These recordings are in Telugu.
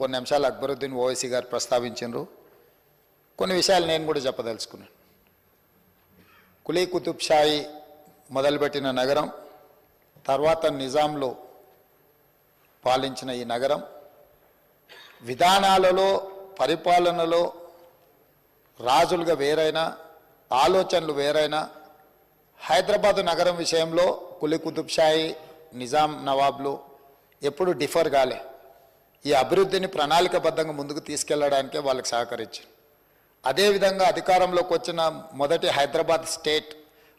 కొన్ని అంశాలు అక్బరుద్దీన్ ఓవైసీ గారు ప్రస్తావించారు. కొన్ని విషయాలు నేను కూడా చెప్పదలుచుకున్నాను. కులీ కుతుబ్ షాయి మొదలుపెట్టిన నగరం, తర్వాత నిజాంలో పాలించిన ఈ నగరం విధానాలలో, పరిపాలనలో రాజులుగా వేరైనా, ఆలోచనలు వేరైనా, హైదరాబాద్ నగరం విషయంలో కులీ కుతుబ్ షాయి, నిజాం నవాబ్లు ఎప్పుడు డిఫర్ కాలే. ఈ అభివృద్ధిని ప్రణాళికబద్ధంగా ముందుకు తీసుకెళ్లడానికే వాళ్ళకి సహకరించారు. అదేవిధంగా అధికారంలోకి వచ్చిన మొదటి హైదరాబాద్ స్టేట్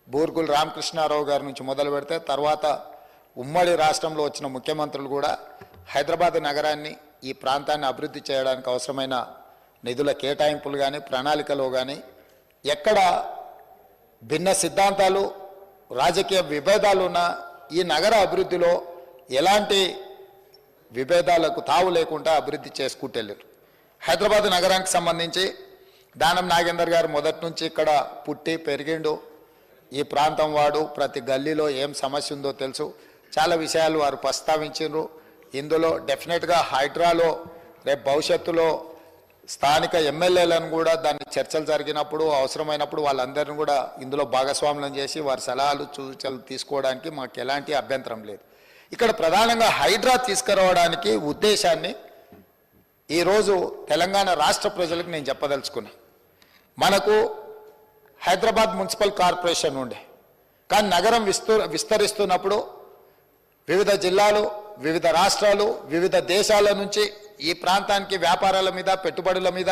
బూర్గుల్ రామకృష్ణారావు గారి నుంచి మొదలు పెడితే తర్వాత ఉమ్మడి రాష్ట్రంలో వచ్చిన ముఖ్యమంత్రులు కూడా హైదరాబాద్ నగరాన్ని, ఈ ప్రాంతాన్ని అభివృద్ధి చేయడానికి అవసరమైన నిధుల కేటాయింపులు కానీ, ప్రణాళికలో కానీ ఎక్కడ భిన్న సిద్ధాంతాలు, రాజకీయ విభేదాలు ఉన్న ఈ నగర అభివృద్ధిలో ఎలాంటి విభేదాలకు తావు లేకుండా అభివృద్ధి చేసుకుంటూ వెళ్ళారు. హైదరాబాద్ నగరానికి సంబంధించి దానం నాగేందర్ గారు మొదటి నుంచి ఇక్కడ పుట్టి పెరిగిండు. ఈ ప్రాంతం వాడు, ప్రతి గల్లీలో ఏం సమస్య ఉందో తెలుసు. చాలా విషయాలు వారు ప్రస్తావించారు. ఇందులో డెఫినెట్గా హైడ్రాలో రేపు భవిష్యత్తులో స్థానిక ఎమ్మెల్యేలను కూడా దాన్ని చర్చలు జరిగినప్పుడు అవసరమైనప్పుడు వాళ్ళందరినీ కూడా ఇందులో భాగస్వాములను చేసి వారి సలహాలు సూచనలు తీసుకోవడానికి మాకు ఎలాంటి అభ్యంతరం లేదు. ఇక్కడ ప్రధానంగా హైడ్రా తీసుకురావడానికి ఉద్దేశాన్ని ఈరోజు తెలంగాణ రాష్ట్ర ప్రజలకు నేను చెప్పదలుచుకున్నా. మనకు హైదరాబాద్ మున్సిపల్ కార్పొరేషన్ ఉండే, కానీ నగరం విస్తరిస్తున్నప్పుడు వివిధ జిల్లాలు, వివిధ రాష్ట్రాలు, వివిధ దేశాల నుంచి ఈ ప్రాంతానికి వ్యాపారాల మీద, పెట్టుబడుల మీద,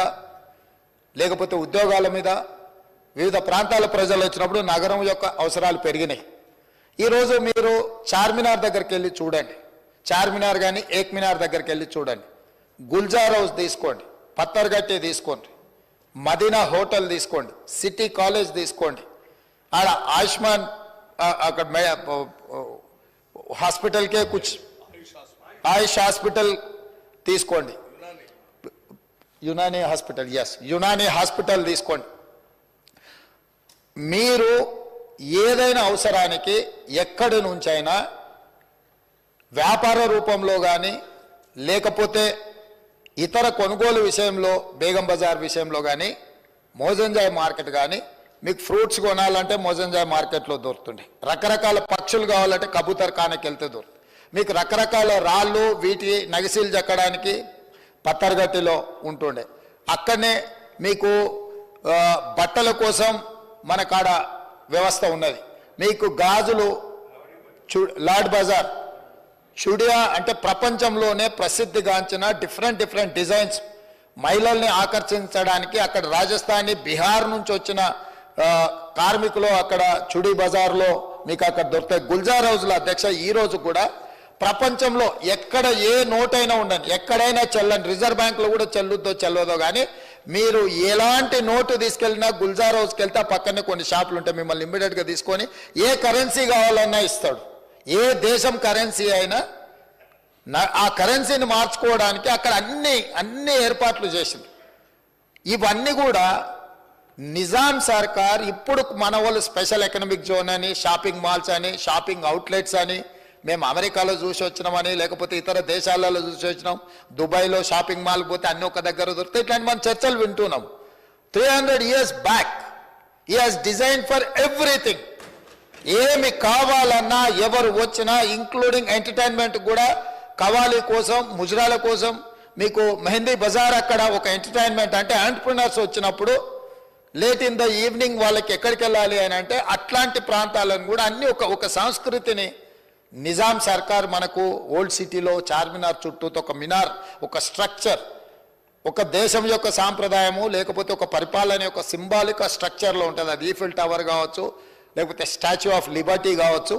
లేకపోతే ఉద్యోగాల మీద వివిధ ప్రాంతాల ప్రజలు వచ్చినప్పుడు నగరం యొక్క అవసరాలు పెరిగినాయి. ఈరోజు మీరు చార్మినార్ దగ్గరికి వెళ్ళి చూడండి, చార్మినార్ కానీ ఏక్ మినార్ దగ్గరికి వెళ్ళి చూడండి, గుల్జార్ హౌస్ తీసుకోండి, పత్తర్గట్టి తీసుకోండి, మదీనా హోటల్ తీసుకోండి, సిటీ కాలేజ్ తీసుకోండి, ఆడ ఆయుష్మాన్ అక్కడ హాస్పిటల్కే కుచ్ ఆయుష్ హాస్పిటల్ తీసుకోండి, Unani hospital, yes Unani hospital తీసుకోండి. మీరు ఏదైనా అవసరానికి ఎక్కడి నుంచైనా వ్యాపార రూపంలో కానీ లేకపోతే ఇతర కొనుగోలు విషయంలో, బేగం బజార్ విషయంలో కానీ, మోజంజాయ్ మార్కెట్ కానీ, మీకు ఫ్రూట్స్ కొనాలంటే మోజంజాయ్ మార్కెట్లో దొరుకుతుండే, రకరకాల పక్షులు కావాలంటే కబూతర్ ఖానాకి వెళ్తే దొరుకుతుంది, మీకు రకరకాల రాళ్ళు వీటి నగిసీలు చెక్కడానికి పత్తర్గట్టిలో ఉంటుండే, అక్కడనే మీకు బట్టల కోసం మన కాడ వ్యవస్థ ఉన్నది, మీకు గాజులు లాడ్ బజార్ చుడియా అంటే ప్రపంచంలోనే ప్రసిద్ధిగాంచిన డిఫరెంట్ డిజైన్స్ మహిళల్ని ఆకర్షించడానికి అక్కడ రాజస్థానీ, బిహార్ నుంచి వచ్చిన కార్మికులు అక్కడ చుడి బజార్లో మీకు అక్కడ దొరుకుతాయి. గుల్జార్ హౌస్లో అధ్యక్ష ఈరోజు కూడా ప్రపంచంలో ఎక్కడ ఏ నోటైనా ఉండండి, ఎక్కడైనా చెల్లండి, రిజర్వ్ బ్యాంకులో కూడా చెల్లుద్దో చెల్లదో కానీ మీరు ఎలాంటి నోటు తీసుకెళ్ళినా గుల్జార్ హౌస్కి వెళ్తే పక్కనే కొన్ని షాపులు ఉంటాయి, మిమ్మల్ని ఇమ్మీడియట్గా తీసుకొని ఏ కరెన్సీ కావాలన్నా ఇస్తాడు. ఏ దేశం కరెన్సీ అయినా ఆ కరెన్సీని మార్చుకోవడానికి అక్కడ అన్ని ఏర్పాట్లు చేసింది. ఇవన్నీ కూడా నిజాం సర్కార్ ఇప్పుడు మన వాళ్ళు స్పెషల్ ఎకనామిక్ జోన్ అని, షాపింగ్ మాల్స్ అని, షాపింగ్ అవుట్లెట్స్ అని, మేము అమెరికాలో చూసి వచ్చినామని, లేకపోతే ఇతర దేశాలలో చూసి వచ్చినాం, దుబాయ్లో షాపింగ్ మాల్ పోతే అన్ని ఒక దగ్గర దొరుకుతాయి, ఇట్లాంటి మనం చర్చలు వింటున్నాం. 300 years back he has design for everything. ఏమి కావాలన్నా ఎవరు వచ్చినా, ఇంక్లూడింగ్ ఎంటర్టైన్మెంట్ కూడా, కవాలి కోసం, ముజరాల కోసం, మీకు మెహందీ బజార్ అక్కడ ఒక ఎంటర్టైన్మెంట్ అంటే ఎంటర్ప్రినర్స్ వచ్చినప్పుడు లేట్ ఇన్ ద ఈవినింగ్ వాళ్ళకి ఎక్కడికి వెళ్ళాలి అని అంటే అట్లాంటి ప్రాంతాలను కూడా అన్ని ఒక సంస్కృతిని నిజాం సర్కార్ మనకు ఓల్డ్ సిటీలో చార్మినార్ చుట్టూ ఒక మినార్, ఒక స్ట్రక్చర్, ఒక దేశం యొక్క సాంప్రదాయము లేకపోతే ఒక పరిపాలన యొక్క సింబాలిక్ స్ట్రక్చర్లో ఉంటుంది. అది ఈఫిల్ టవర్ కావచ్చు, లేకపోతే స్టాచ్యూ ఆఫ్ లిబర్టీ కావచ్చు.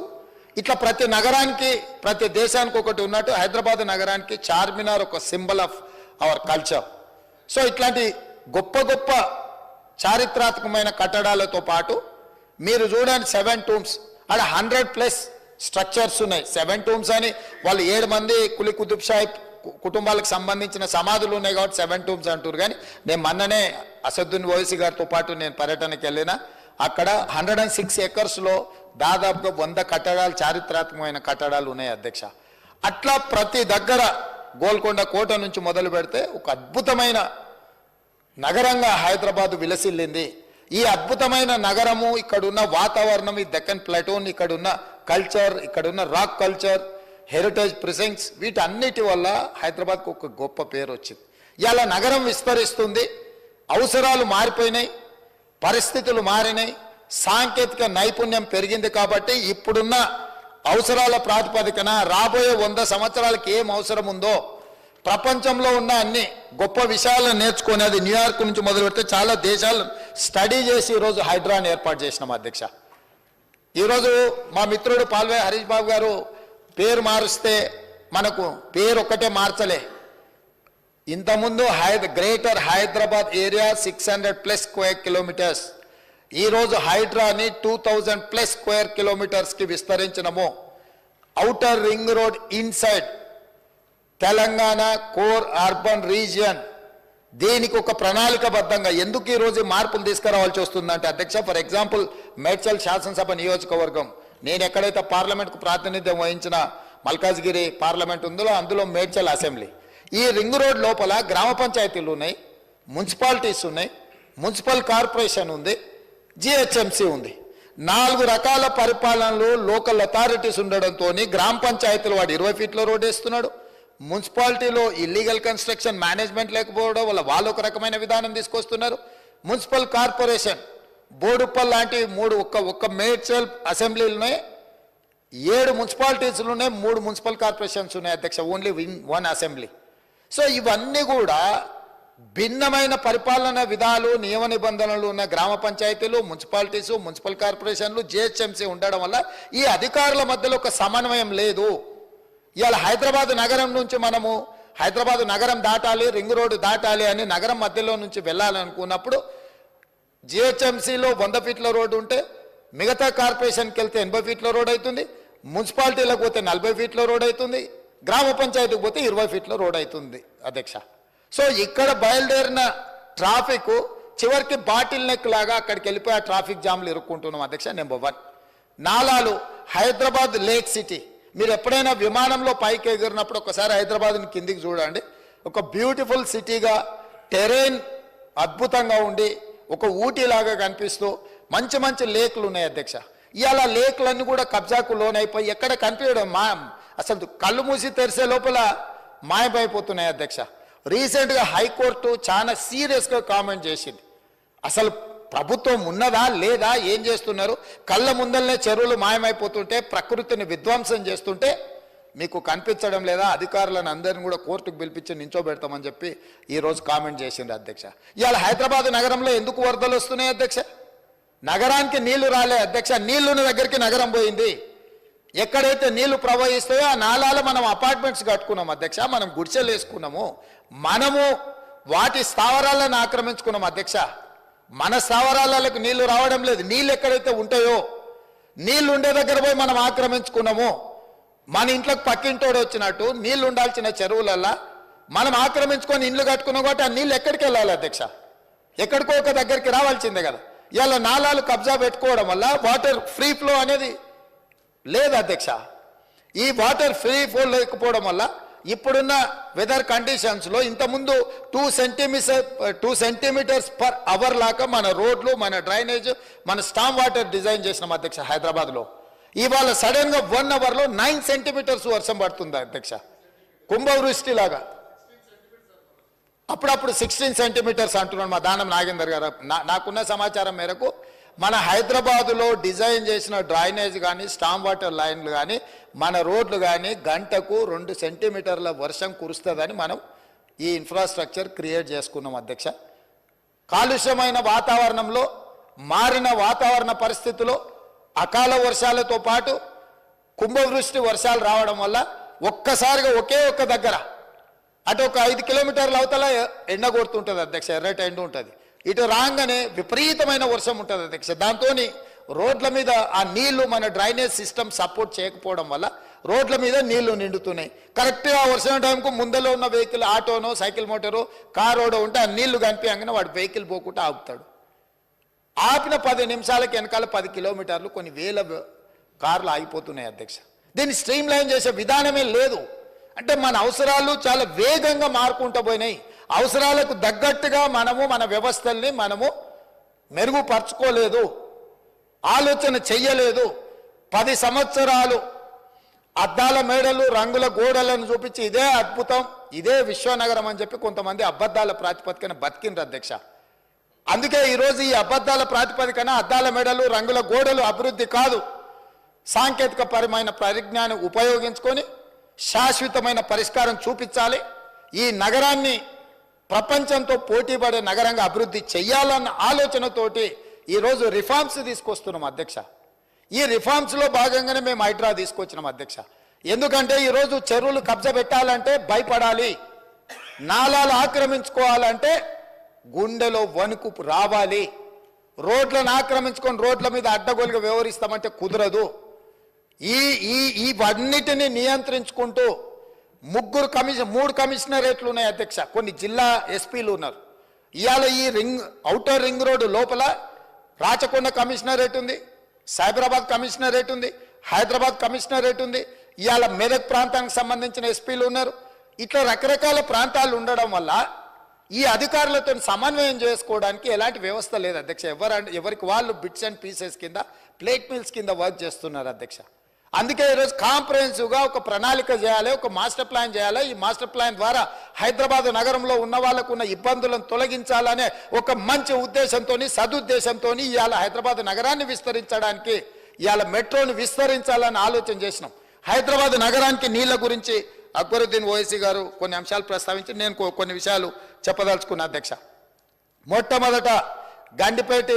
ఇట్లా ప్రతి నగరానికి, ప్రతి దేశానికి ఒకటి ఉన్నట్టు హైదరాబాద్ నగరానికి చార్మినార్ ఒక symbol of our culture. So ఇట్లాంటి గొప్ప గొప్ప చారిత్రాత్మకమైన కట్టడాలతో పాటు మీరు చూడండి 7 tombs, అక్కడ 100+ స్ట్రక్చర్స్ ఉన్నాయి. 7 tombs అని వాళ్ళు 7 మంది కులీ కుతుబ్ షాహీ కుటుంబాలకు సంబంధించిన సమాధులు ఉన్నాయి కాబట్టి 7 tombs అంటారు. కానీ నేను మొన్ననే అసదుద్దీన్ ఓవైసీ గారితో పాటు నేను పర్యటనకి వెళ్ళిన, అక్కడ 106 acresలో దాదాపుగా 100 కట్టడాలు, చారిత్రాత్మకమైన కట్టడాలు ఉన్నాయి అధ్యక్ష. అట్లా ప్రతి దగ్గర గోల్కొండ కోట నుంచి మొదలు పెడితే ఒక అద్భుతమైన నగరంగా హైదరాబాద్ విలసిల్లింది. ఈ అద్భుతమైన నగరము, ఇక్కడున్న వాతావరణం, ఈ దక్కన్ ప్లాటూన్, ఇక్కడున్న కల్చర్, ఇక్కడున్న రాక్ కల్చర్, హెరిటేజ్ ప్రిసెంట్స్, వీటన్నిటి వల్ల హైదరాబాద్కు ఒక గొప్ప పేరు వచ్చింది. ఇలా నగరం విస్తరిస్తుంది, అవసరాలు మారిపోయినాయి, పరిస్థితులు మారినాయి, సాంకేతిక నైపుణ్యం పెరిగింది. కాబట్టి ఇప్పుడున్న అవసరాల ప్రాతిపదికన రాబోయే 100 సంవత్సరాలకి ఏం అవసరం ఉందో ప్రపంచంలో ఉన్న అన్ని గొప్ప విషయాలను నేర్చుకుని, అది న్యూయార్క్ నుంచి మొదలు పెడితే చాలా దేశాలు స్టడీ చేసి ఈరోజు హైడ్రాని ఏర్పాటు చేసినాం అధ్యక్ష. ఈరోజు మా మిత్రుడు పాల్వే హరీష్ బాబు గారు పేరు మారుస్తే మనకు పేరు ఒక్కటే మార్చలే. ఇంతకుముందు greater Hyderabad area 600+ square kilometres, ఈరోజు హైడ్రాని 2000+ స్క్వేర్ కిలోమీటర్స్కి విస్తరించినము. Outer ring road inside Telangana core urban region, దీనికి ఒక ప్రణాళికబద్ధంగా ఎందుకు ఈరోజు మార్పులు తీసుకురావాల్సి వస్తుందంటే అధ్యక్ష, ఫర్ ఎగ్జాంపుల్ మేడ్చల్ శాసనసభ నియోజకవర్గం, నేను ఎక్కడైతే పార్లమెంట్కు ప్రాతినిధ్యం వహించిన మల్కాజ్గిరి పార్లమెంట్ ఉందో అందులో మేడ్చల్ అసెంబ్లీ, ఈ రింగ్ రోడ్ లోపల గ్రామ పంచాయతీలు ఉన్నాయి, మున్సిపాలిటీస్ ఉన్నాయి, మున్సిపల్ కార్పొరేషన్ ఉంది, జిహెచ్ఎంసీ ఉంది. 4 రకాల పరిపాలనలు లోకల్ అథారిటీస్ ఉండడంతో గ్రామ పంచాయతీలు వాడు 20 ఫీట్ల రోడ్ వేస్తున్నాడు, మున్సిపాలిటీలో ఇల్లీగల్ కన్స్ట్రక్షన్ మేనేజ్మెంట్ లేకపోవడం వల్ల వాళ్ళు ఒక రకమైన విధానం తీసుకొస్తున్నారు, మున్సిపల్ కార్పొరేషన్ బోడుప్పల్ లాంటి 3 ఒక్క మేడ్చల్ అసెంబ్లీలున్నాయి, 7 మున్సిపాలిటీస్లు ఉన్నాయి, 3 మున్సిపల్ కార్పొరేషన్స్ ఉన్నాయి అధ్యక్ష, ఓన్లీ 1 అసెంబ్లీ. సో ఇవన్నీ కూడా భిన్నమైన పరిపాలన విధాలు, నియమ నిబంధనలు ఉన్న గ్రామ పంచాయతీలు, మున్సిపాలిటీసు, మున్సిపల్ కార్పొరేషన్లు, జిహెచ్ఎంసీ ఉండడం వల్ల ఈ అధికారుల మధ్యలో ఒక సమన్వయం లేదు. ఇవాళ హైదరాబాద్ నగరం నుంచి మనము హైదరాబాద్ నగరం దాటాలి, రింగ్ రోడ్డు దాటాలి అని నగరం మధ్యలో నుంచి వెళ్ళాలనుకున్నప్పుడు జిహెచ్ఎంసీలో 100 ఫీట్ల రోడ్డు ఉంటే మిగతా కార్పొరేషన్కి వెళ్తే 80 ఫీట్ల రోడ్ అవుతుంది, మున్సిపాలిటీలకు పోతే 40 ఫీట్ల రోడ్ అవుతుంది, గ్రామ పంచాయతీకి పోతే 20 ఫీట్ల రోడ్ అవుతుంది అధ్యక్ష. సో ఇక్కడ బయలుదేరిన ట్రాఫిక్ చివరికి బాటిల్ నెక్ లాగా అక్కడికి వెళ్ళిపోయి ఆ ట్రాఫిక్ జామ్లు ఇరుక్కుంటున్నాం అధ్యక్ష. నెంబర్ 1 నాలాలు, హైదరాబాద్ లేక్ సిటీ, మీరు ఎప్పుడైనా విమానంలో పైకి ఎగిరినప్పుడు ఒకసారి హైదరాబాద్ని కిందికి చూడండి, ఒక బ్యూటిఫుల్ సిటీగా, టెరైన్ అద్భుతంగా ఉండి ఒక ఊటీలాగా కనిపిస్తూ మంచి మంచి లేక్లు ఉన్నాయి అధ్యక్ష. ఇవాళ లేక్లన్నీ కూడా కబ్జాకు లోనైపోయి ఎక్కడ కనిపించడం అసలు కళ్ళు మూసి తెరిసే లోపల మాయమైపోతున్నాయి అధ్యక్ష. రీసెంట్గా హైకోర్టు చాలా సీరియస్గా కామెంట్ చేసింది, అసలు ప్రభుత్వం ఉన్నదా లేదా, ఏం చేస్తున్నారు, కళ్ళ ముందలనే చెరువులు మాయమైపోతుంటే, ప్రకృతిని విధ్వంసం చేస్తుంటే మీకు కనిపించడం లేదా, అధికారులను అందరిని కూడా కోర్టుకు పిలిపించి నించోబెడతామని చెప్పి ఈరోజు కామెంట్ చేసింది అధ్యక్ష. ఇవాళ హైదరాబాద్ నగరంలో ఎందుకు వరదలు వస్తున్నాయి అధ్యక్ష? నగరానికి నీళ్లు రాలే అధ్యక్ష, నీళ్లున్న దగ్గరికి నగరం పోయింది. ఎక్కడైతే నీళ్లు ప్రవహిస్తాయో ఆ నాలాలో మనం అపార్ట్మెంట్స్ కట్టుకున్నాం అధ్యక్ష, మనం గుడిసెలు వేసుకున్నాము, మనము వాటి స్థావరాలను ఆక్రమించుకున్నాం అధ్యక్ష. మన స్థావరాలకు నీళ్లు రావడం లేదు, నీళ్ళు ఎక్కడైతే ఉంటాయో నీళ్లు ఉండే దగ్గర పోయి మనం ఆక్రమించుకున్నాము. మన ఇంట్లోకి పక్కింటోడు వచ్చినట్టు నీళ్లు ఉండాల్సిన చెరువులల్లా మనం ఆక్రమించుకొని ఇండ్లు కట్టుకున్నాం కాబట్టి ఆ నీళ్ళు ఎక్కడికి వెళ్ళాలి అధ్యక్ష? ఎక్కడికో ఒక దగ్గరికి రావాల్సిందే కదా. ఇలా నాలాలు కబ్జా పెట్టుకోవడం వల్ల వాటర్ ఫ్రీ ఫ్లో అనేది లేదు అధ్యక్ష. ఈ వాటర్ ఫ్రీ ఫ్లో లేకపోవడం వల్ల ఇప్పుడున్న వెదర్ కండిషన్స్లో ఇంతకుముందు 2 సెంటీమీటర్స్ పర్ అవర్ లాగా మన రోడ్లు, మన డ్రైనేజ్, మన స్టామ్ వాటర్ డిజైన్ చేసినాం అధ్యక్ష హైదరాబాద్లో. ఇవాళ సడన్గా 1 అవర్లో 9 సెంటీమీటర్స్ వర్షం పడుతుంది అధ్యక్ష, కుంభవృష్టి లాగా. అప్పుడప్పుడు 16 సెంటీమీటర్స్ అంటున్నాడు మా దానం నాగేందర్ గారు. నాకున్న సమాచారం మేరకు మన హైదరాబాదులో డిజైన్ చేసిన డ్రైనేజ్ కానీ, స్టామ్ వాటర్ లైన్లు కానీ, మన రోడ్లు కానీ గంటకు 2 సెంటీమీటర్ల వర్షం కురుస్తుందని మనం ఈ ఇన్ఫ్రాస్ట్రక్చర్ క్రియేట్ చేసుకున్నాం అధ్యక్ష. కాలుష్యమైన వాతావరణంలో, మారిన వాతావరణ పరిస్థితుల్లో అకాల వర్షాలతో పాటు కుంభవృష్టి వర్షాలు రావడం వల్ల ఒక్కసారిగా ఒకే ఒక్క దగ్గర అటు ఒక 5 కిలోమీటర్ల అవతల ఎండ కొడుతుంటుంది అధ్యక్ష, ఎర్రటి ఎండ ఉంటుంది, ఇటు రాగానే విపరీతమైన వర్షం ఉంటుంది అధ్యక్ష. దాంతో రోడ్ల మీద ఆ నీళ్లు మన డ్రైనేజ్ సిస్టమ్ సపోర్ట్ చేయకపోవడం వల్ల రోడ్ల మీద నీళ్లు నిండుతున్నాయి. కరెక్ట్గా వర్షం టైంకు ముందలో ఉన్న వెహికల్, ఆటోనో, సైకిల్ మోటారో, కారోడో ఉంటే ఆ నీళ్లు కనిపించగానే వాడు వెహికల్ పోకుండా ఆపుతాడు. ఆపిన 10 నిమిషాలకి వెనకాల 10 కిలోమీటర్లు కొన్ని వేల కార్లు ఆగిపోతున్నాయి అధ్యక్ష. దీన్ని స్ట్రీమ్ లైన్ చేసే విధానమే లేదు. అంటే మన అవసరాలు చాలా వేగంగా మారుకుంటూ పోయినాయి. అవసరాలకు తగ్గట్టుగా మనము మన వ్యవస్థల్ని మనము మెరుగుపరచుకోలేదు, ఆలోచన చెయ్యలేదు. 10 సంవత్సరాలు అద్దాల మేడలు రంగుల గోడలను చూపించి ఇదే అద్భుతం, ఇదే విశ్వనగరం అని చెప్పి కొంతమంది అబద్ధాల ప్రాతిపదికన బతికిండ్రు అధ్యక్ష. అందుకే ఈరోజు ఈ అబద్ధాల ప్రాతిపదికన అద్దాల మేడలు రంగుల గోడలు అభివృద్ధి కాదు, సాంకేతిక పరమైన పరిజ్ఞానం ఉపయోగించుకొని శాశ్వతమైన పరిష్కారం చూపించాలి. ఈ నగరాన్ని ప్రపంచంతో పోటీపడే నగరంగా అభివృద్ధి చెయ్యాలన్న ఆలోచనతోటి ఈరోజు రిఫార్మ్స్ తీసుకొస్తున్నాం అధ్యక్ష. ఈ రిఫార్మ్స్లో భాగంగానే మేము హైడ్రా తీసుకొచ్చినాం అధ్యక్ష. ఎందుకంటే ఈరోజు చెరువులు కబ్జా పెట్టాలంటే భయపడాలి, నాలాలు ఆక్రమించుకోవాలంటే గుండెలో వణుకు రావాలి, రోడ్లను ఆక్రమించుకొని రోడ్ల మీద అడ్డగోలుగా వ్యవహరిస్తామంటే కుదరదు. ఇవన్నిటిని నియంత్రించుకుంటూ 3 కమిషనరేట్లు ఉన్నాయి అధ్యక్ష, కొన్ని జిల్లా ఎస్పీలు ఉన్నారు. ఇవాళ ఈ ఔటర్ రింగ్ రోడ్డు లోపల రాచకొండ కమిషనరేట్ ఉంది, సైబరాబాద్ కమిషనరేట్ ఉంది, హైదరాబాద్ కమిషనరేట్ ఉంది, ఇవాళ మెదక్ ప్రాంతానికి సంబంధించిన ఎస్పీలు ఉన్నారు. ఇట్లా రకరకాల ప్రాంతాలు ఉండడం వల్ల ఈ అధికారులతో సమన్వయం చేసుకోవడానికి ఎలాంటి వ్యవస్థ లేదు అధ్యక్ష. ఎవరికి వాళ్ళు బిట్స్ అండ్ పీసెస్ కింద, ప్లేట్ మిల్స్ కింద వర్క్ చేస్తున్నారు అధ్యక్ష. అందుకే ఈరోజు కాంప్రహెన్సివ్గా ఒక ప్రణాళిక చేయాలి, ఒక మాస్టర్ ప్లాన్ చేయాలి. ఈ మాస్టర్ ప్లాన్ ద్వారా హైదరాబాద్ నగరంలో ఉన్న వాళ్ళకు ఉన్న ఇబ్బందులను తొలగించాలనే ఒక మంచి ఉద్దేశంతో, సదుద్దేశంతో ఇవాళ హైదరాబాద్ నగరాన్ని విస్తరించడానికి, ఇవాళ మెట్రోని విస్తరించాలని ఆలోచన చేసినాం. హైదరాబాద్ నగరానికి నీళ్ల గురించి అక్బరుద్దీన్ ఓవైసీ గారు కొన్ని అంశాలు ప్రస్తావించి నేను కొన్ని విషయాలు చెప్పదలుచుకున్నా అధ్యక్ష. మొట్టమొదట గండిపేట,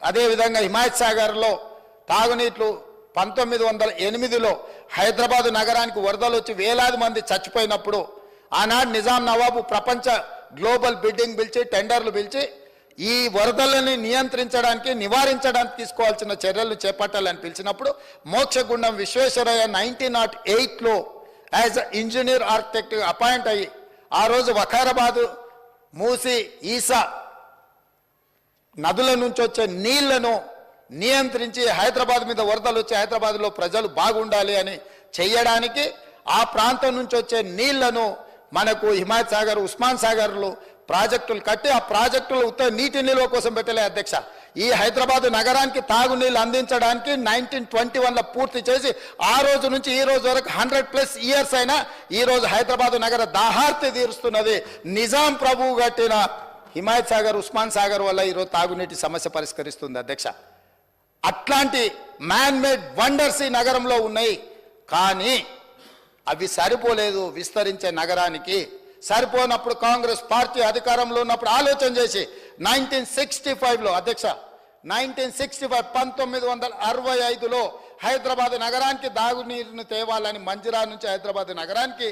అదేవిధంగా హిమాయత్ సాగర్లో తాగునీట్లు 1908లో హైదరాబాదు నగరానికి వరదలు వచ్చి వేలాది మంది చచ్చిపోయినప్పుడు ఆనాడు నిజాం నవాబు ప్రపంచ గ్లోబల్ బిడ్డింగ్ పిలిచి, టెండర్లు పిలిచి ఈ వరదలని నియంత్రించడానికి, నివారించడానికి తీసుకోవాల్సిన చర్యలు చేపట్టాలని పిలిచినప్పుడు మోక్షగుండం విశ్వేశ్వరయ్య 1908లో యాజ్ ఇంజనీర్ ఆర్కిటెక్ట్ అపాయింట్ అయ్యి ఆ రోజు వకారాబాదు, మూసి, ఈసా నదుల నుంచి వచ్చే నీళ్లను నియంత్రించి హైదరాబాద్ మీద వరదలు వచ్చి హైదరాబాద్లో ప్రజలు బాగుండాలి అని చేయడానికి ఆ ప్రాంతం నుంచి వచ్చే నీళ్లను మనకు హిమాయత్ సాగర్, ఉస్మాన్ సాగర్లు ప్రాజెక్టులు కట్టి ఆ ప్రాజెక్టులు ఉత్తర నీటి నిల్వ కోసం పెట్టలే అధ్యక్ష. ఈ హైదరాబాద్ నగరానికి తాగునీళ్ళు అందించడానికి 1921లో పూర్తి చేసి ఆ రోజు నుంచి ఈ రోజు వరకు 100+ ఇయర్స్ అయినా ఈ రోజు హైదరాబాద్ నగర దాహార్తి తీరుస్తున్నది నిజాం ప్రభువు కట్టిన హిమాయత్ సాగర్, ఉస్మాన్ సాగర్ వల్ల ఈరోజు తాగునీటి సమస్య పరిష్కరిస్తుంది అధ్యక్ష. అట్లాంటి మ్యాన్ మేడ్ వండర్స్ ఈ నగరంలో ఉన్నాయి, కానీ అవి సరిపోలేదు విస్తరించే నగరానికి. సరిపోనప్పుడు కాంగ్రెస్ పార్టీ అధికారంలో ఉన్నప్పుడు ఆలోచన చేసి 1965లో అధ్యక్ష, 1965లో హైదరాబాద్ నగరానికి దాగునీరును తేవాలని మంజిరా నుంచి హైదరాబాద్ నగరానికి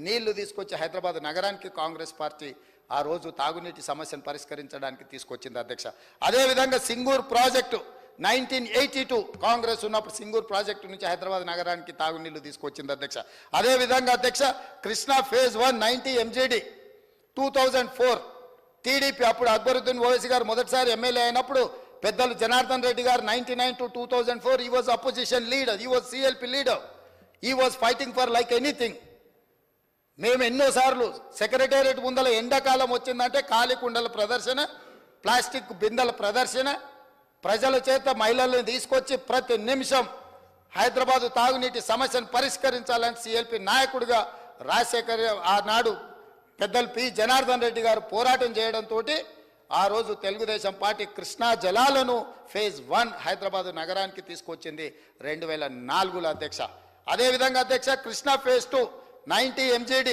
నీళ్లు తీసుకొచ్చి హైదరాబాద్ నగరానికి కాంగ్రెస్ పార్టీ ఆ రోజు తాగునీటి సమస్యను పరిష్కరించడానికి తీసుకొచ్చింది అధ్యక్ష. అదేవిధంగా సింగూర్ ప్రాజెక్టు 1982 కాంగ్రెస్ ఉన్నప్పుడు సింగూర్ ప్రాజెక్టు నుంచి హైదరాబాద్ నగరానికి తాగునీళ్లు తీసుకొచ్చింది అధ్యక్ష. అదేవిధంగా అధ్యక్ష కృష్ణా ఫేజ్ 1 90 MGD 2004 టీడీపీ అప్పుడు అక్బరుద్దీన్ ఓవైసీ గారు మొదటిసారి ఎమ్మెల్యే అయినప్పుడు పెద్దలు జనార్దన్ రెడ్డి గారు 1999 to 2004 he was opposition leader, he was CLP leader, he was fighting for like anything. మేము ఎన్నోసార్లు సెక్రటేరియట్ ముందల ఎండాకాలం వచ్చిందంటే ఖాళీ కుండల ప్రదర్శన, ప్లాస్టిక్ బిందెల ప్రదర్శన, ప్రజల చేత మహిళలను తీసుకొచ్చి ప్రతి నిమిషం హైదరాబాదు తాగునీటి సమస్యను పరిష్కరించాలని సిఎల్పి నాయకుడిగా రాజశేఖర్ ఆనాడు పెద్దలు పి జనార్దన్ రెడ్డి గారు పోరాటం చేయడంతో ఆ రోజు తెలుగుదేశం పార్టీ కృష్ణా జలాలను ఫేజ్ 1 హైదరాబాదు నగరానికి తీసుకొచ్చింది 2004లో అధ్యక్ష. అదేవిధంగా అధ్యక్ష కృష్ణా ఫేజ్ 2 90 MGD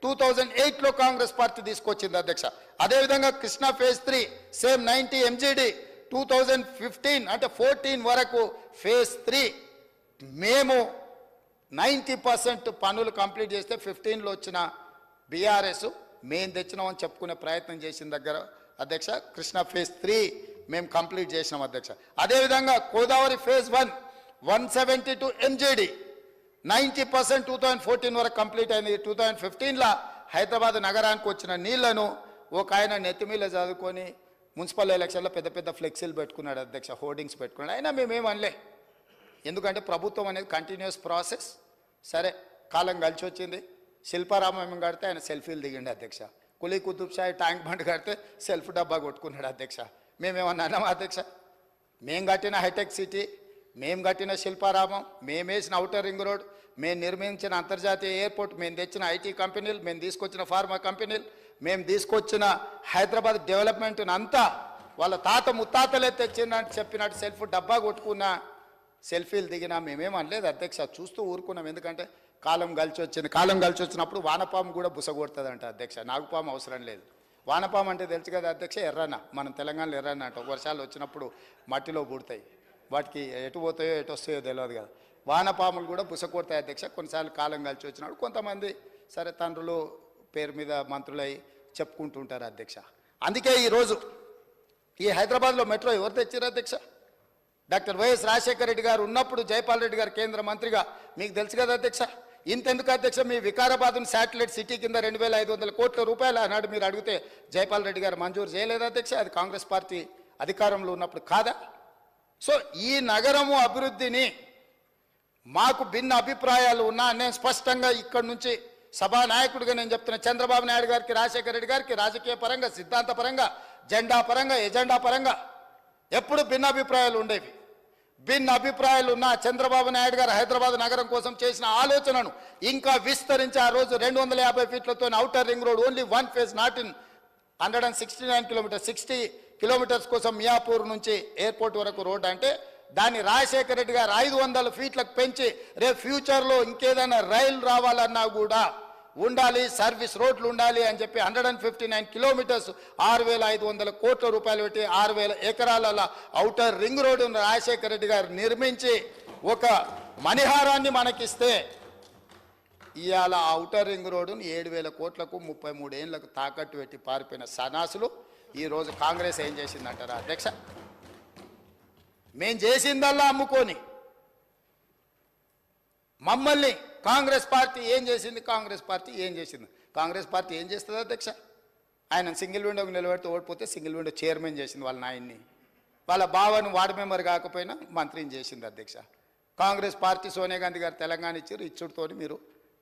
2008లో కాంగ్రెస్ పార్టీ తీసుకొచ్చింది అధ్యక్ష. అదేవిధంగా కృష్ణా ఫేజ్ 3 సేమ్ 90 MGD 2015 అంటే 14 వరకు ఫేజ్ 3 మేము 90% పనులు కంప్లీట్ చేస్తే 15లో వచ్చిన బీఆర్ఎస్ మేము తెచ్చినామని చెప్పుకునే ప్రయత్నం చేసిన దగ్గర అధ్యక్ష కృష్ణా ఫేజ్ 3 మేము కంప్లీట్ చేసినాం అధ్యక్ష. అదేవిధంగా గోదావరి ఫేజ్ 1 172 MGD 90% 2014 వరకు కంప్లీట్ అయింది. 2015లో హైదరాబాద్ నగరానికి వచ్చిన నీళ్లను ఒక ఆయన నెత్తిమీల చదువుకొని మున్సిపల్ ఎలక్షన్లో పెద్ద పెద్ద ఫ్లెక్సీలు పెట్టుకున్నాడు అధ్యక్ష, హోర్డింగ్స్ పెట్టుకున్నాడు. అయినా మేమేమనలే, ఎందుకంటే ప్రభుత్వం అనేది కంటిన్యూస్ ప్రాసెస్. సరే కాలం కలిసి వచ్చింది, శిల్పారామం కడితే ఆయన సెల్ఫీలు దిగిండి అధ్యక్ష. కులీ కుతుబ్ షాయి ట్యాంక్ బండ్ కడితే సెల్ఫ్ డబ్బా కొట్టుకున్నాడు అధ్యక్ష. మేమేమన్నా అన్నామా అధ్యక్ష? మేము కట్టిన హైటెక్ సిటీ, మేము కట్టిన శిల్పారామం, మేము వేసిన ఔటర్ రింగ్ రోడ్, మేము నిర్మించిన అంతర్జాతీయ ఎయిర్పోర్ట్, మేము తెచ్చిన ఐటీ కంపెనీలు, మేము తీసుకొచ్చిన ఫార్మా కంపెనీలు, మేము తీసుకొచ్చిన హైదరాబాద్ డెవలప్మెంట్ని అంతా వాళ్ళ తాత ముత్తాతలే తెచ్చినట్టు చెప్పినట్టు సెల్ఫ్ డబ్బా కొట్టుకున్న సెల్ఫీలు దిగినా మేమేం అనలేదు అధ్యక్ష. చూస్తూ ఊరుకున్నాం. ఎందుకంటే కాలం కలిసి వచ్చింది. కాలం కలిసి వచ్చినప్పుడు వానపాము కూడా బుసగొడుతుందంట అధ్యక్ష. నాగుపాము అవసరం లేదు. వానపాము అంటే తెలుసు కదా అధ్యక్ష, ఎర్రన్న. మనం తెలంగాణలో ఎర్రన్న అంట. వర్షాలు వచ్చినప్పుడు మట్టిలో పుడతాయి. వాటికి ఎటు పోతాయో ఎటు వస్తాయో తెలియదు కదా. వానపాములు కూడా బుసగొడతాయి అధ్యక్ష. కొన్నిసార్లు కాలం కలిసి వచ్చినప్పుడు కొంతమంది సరే తండ్రులు పేరు మీద మంత్రులై చెప్పుకుంటుంటారు అధ్యక్ష. అందుకే ఈరోజు ఈ హైదరాబాద్లో మెట్రో ఎవరు తెచ్చారు అధ్యక్ష? డాక్టర్ వైఎస్ రాజశేఖర రెడ్డి గారు ఉన్నప్పుడు జైపాల్ రెడ్డి గారు కేంద్ర మంత్రిగా, మీకు తెలుసు కదా అధ్యక్ష. ఇంతెందుకు అధ్యక్ష, మీ వికారాబాద్ను శాటిలైట్ సిటీ కింద 2,500 కోట్ల రూపాయలు అన్నాడు. మీరు అడిగితే జైపాల్ రెడ్డి గారు మంజూరు చేయలేదు అధ్యక్ష. అది కాంగ్రెస్ పార్టీ అధికారంలో ఉన్నప్పుడు కాదా? సో ఈ నగరము అభివృద్ధిని మాకు భిన్న అభిప్రాయాలు ఉన్నా నేను స్పష్టంగా ఇక్కడి నుంచి సభానాయకుడిగా నేను చెప్తున్నా. చంద్రబాబు నాయుడు గారికి, రాజశేఖర రెడ్డి గారికి రాజకీయ పరంగా, సిద్ధాంత పరంగా, జెండా పరంగా, ఎజెండా పరంగా ఎప్పుడు భిన్న అభిప్రాయాలు ఉండేవి. భిన్న అభిప్రాయాలు ఉన్న చంద్రబాబు నాయుడు గారు హైదరాబాద్ నగరం కోసం చేసిన ఆలోచనను ఇంకా విస్తరించి ఆ రోజు 250 ఫీట్లతో outer ring road, only one phase, not in 169 kilometres, 60 kilometres కోసం మియాపూర్ నుంచి ఎయిర్పోర్ట్ వరకు రోడ్ అంటే దాన్ని రాజశేఖర రెడ్డి గారు 500 ఫీట్లకు పెంచి రేపు ఫ్యూచర్లో ఇంకేదైనా రైలు రావాలన్నా కూడా ఉండాలి, సర్వీస్ రోడ్లు ఉండాలి అని చెప్పి 159 కిలోమీటర్స్ 6,500 కోట్ల రూపాయలు పెట్టి 6,000 ఎకరాల ఔటర్ రింగ్ రోడ్డును రాజశేఖర రెడ్డి గారు నిర్మించి ఒక మణిహారాన్ని మనకిస్తే ఇవాళ ఔటర్ రింగ్ రోడ్డును 7,000 కోట్లకు 33 ఏళ్లకు తాకట్టు పెట్టి పారిపోయిన సన్నాసులు ఈరోజు కాంగ్రెస్ ఏం చేసిందంటారా అధ్యక్ష? మేం చేసిందల్లా అమ్ముకొని మమ్మల్ని కాంగ్రెస్ పార్టీ ఏం చేసింది? కాంగ్రెస్ పార్టీ ఏం చేసింది? కాంగ్రెస్ పార్టీ ఏం చేస్తుంది అధ్యక్ష? ఆయన సింగిల్ విండోకి నిలబెడితే ఓడిపోతే సింగిల్ విండో చైర్మన్ చేసింది వాళ్ళ నాయన్ని. వాళ్ళ బావను వార్డు మెంబర్ కాకపోయినా మంత్రిని చేసింది అధ్యక్ష. కాంగ్రెస్ పార్టీ సోనియా గాంధీ గారు తెలంగాణ ఇచ్చారు. ఇచ్చుడుతో మీరు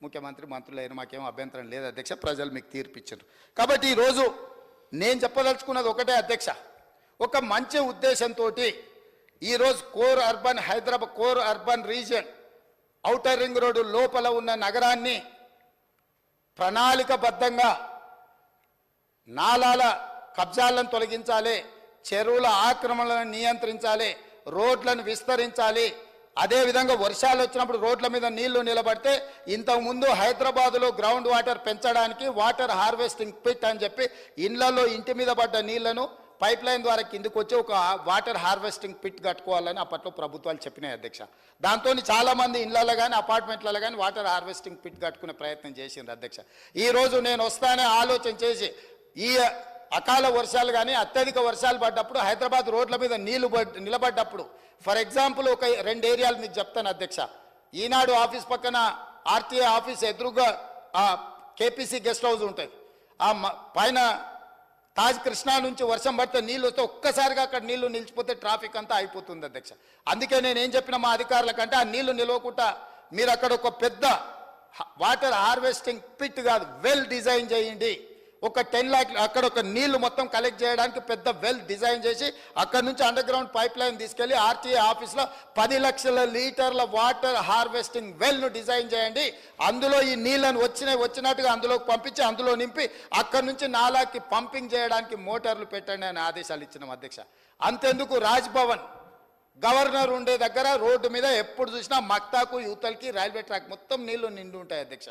ముఖ్యమంత్రి, మంత్రులు అయిన మాకేం అభ్యంతరం లేదు అధ్యక్ష. ప్రజలు మీకు తీర్పిచ్చారు. కాబట్టి ఈరోజు నేను చెప్పదలుచుకున్నది ఒకటే అధ్యక్ష. ఒక మంచి ఉద్దేశంతో ఈరోజు core urban Hyderabad, core urban region outer ring road లోపల ఉన్న నగరాన్ని ప్రణాళికబద్ధంగా నాలాల కబ్జాలను తొలగించాలి, చెరువుల ఆక్రమణలను నియంత్రించాలి, రోడ్లను విస్తరించాలి. అదేవిధంగా వర్షాలు వచ్చినప్పుడు రోడ్ల మీద నీళ్లు నిలబడితే ఇంతకుముందు హైదరాబాదులో గ్రౌండ్ వాటర్ పెంచడానికి వాటర్ హార్వెస్టింగ్ పిట్ అని చెప్పి ఇళ్లలో ఇంటి మీద పడ్డ నీళ్లను పైప్ లైన్ ద్వారా కిందకు వచ్చి ఒక వాటర్ హార్వెస్టింగ్ పిట్ కట్టుకోవాలని అప్పట్లో ప్రభుత్వాలు చెప్పినాయి అధ్యక్ష. దాంతో చాలామంది ఇళ్లలో కానీ అపార్ట్మెంట్లలో కానీ వాటర్ హార్వెస్టింగ్ పిట్ కట్టుకునే ప్రయత్నం చేసింది అధ్యక్ష. ఈరోజు నేను వస్తానే ఆలోచన చేసి ఈ అకాల వర్షాలు కానీ అత్యధిక వర్షాలు పడ్డప్పుడు హైదరాబాద్ రోడ్ల మీద నీళ్లు నిలబడ్డప్పుడు ఫర్ ఎగ్జాంపుల్ ఒక 2 ఏరియాలు మీకు చెప్తాను అధ్యక్ష. ఈనాడు ఆఫీస్ పక్కన ఆర్టీఏ ఆఫీస్ ఎదురుగా కేపీసీ గెస్ట్ హౌస్ ఉంటుంది. ఆ పైన తాజ్ కృష్ణా నుంచి వర్షం పడితే నీళ్ళు వస్తే ఒక్కసారిగా అక్కడ నీళ్లు నిలిచిపోతే ట్రాఫిక్ అంతా అయిపోతుంది అధ్యక్ష. అందుకే నేను ఏం చెప్పిన మా అధికారులకంటే ఆ నీళ్లు నిలవకుండా మీరు అక్కడ ఒక పెద్ద వాటర్ హార్వెస్టింగ్ పిట్ కాదు, వెల్ డిజైన్ చేయండి. ఒక 10 లాక్ అక్కడ ఒక నీళ్లు మొత్తం కలెక్ట్ చేయడానికి పెద్ద వెల్ డిజైన్ చేసి అక్కడ నుంచి అండర్ గ్రౌండ్ పైప్ లైన్ తీసుకెళ్లి ఆర్టీఏ ఆఫీస్లో 10 లక్షల లీటర్ల వాటర్ హార్వెస్టింగ్ వెల్ను డిజైన్ చేయండి. అందులో ఈ నీళ్లను వచ్చినట్టుగా అందులోకి పంపించి అందులో నింపి అక్కడ నుంచి నాలాకి పంపింగ్ చేయడానికి మోటార్లు పెట్టండి అని ఆదేశాలు ఇచ్చినాం అధ్యక్ష. అంతెందుకు రాజ్భవన్ గవర్నర్ ఉండే దగ్గర రోడ్డు మీద ఎప్పుడు చూసినా మక్తాకు యూతల్కి రైల్వే ట్రాక్ మొత్తం నీళ్లు నిండి ఉంటాయి అధ్యక్ష.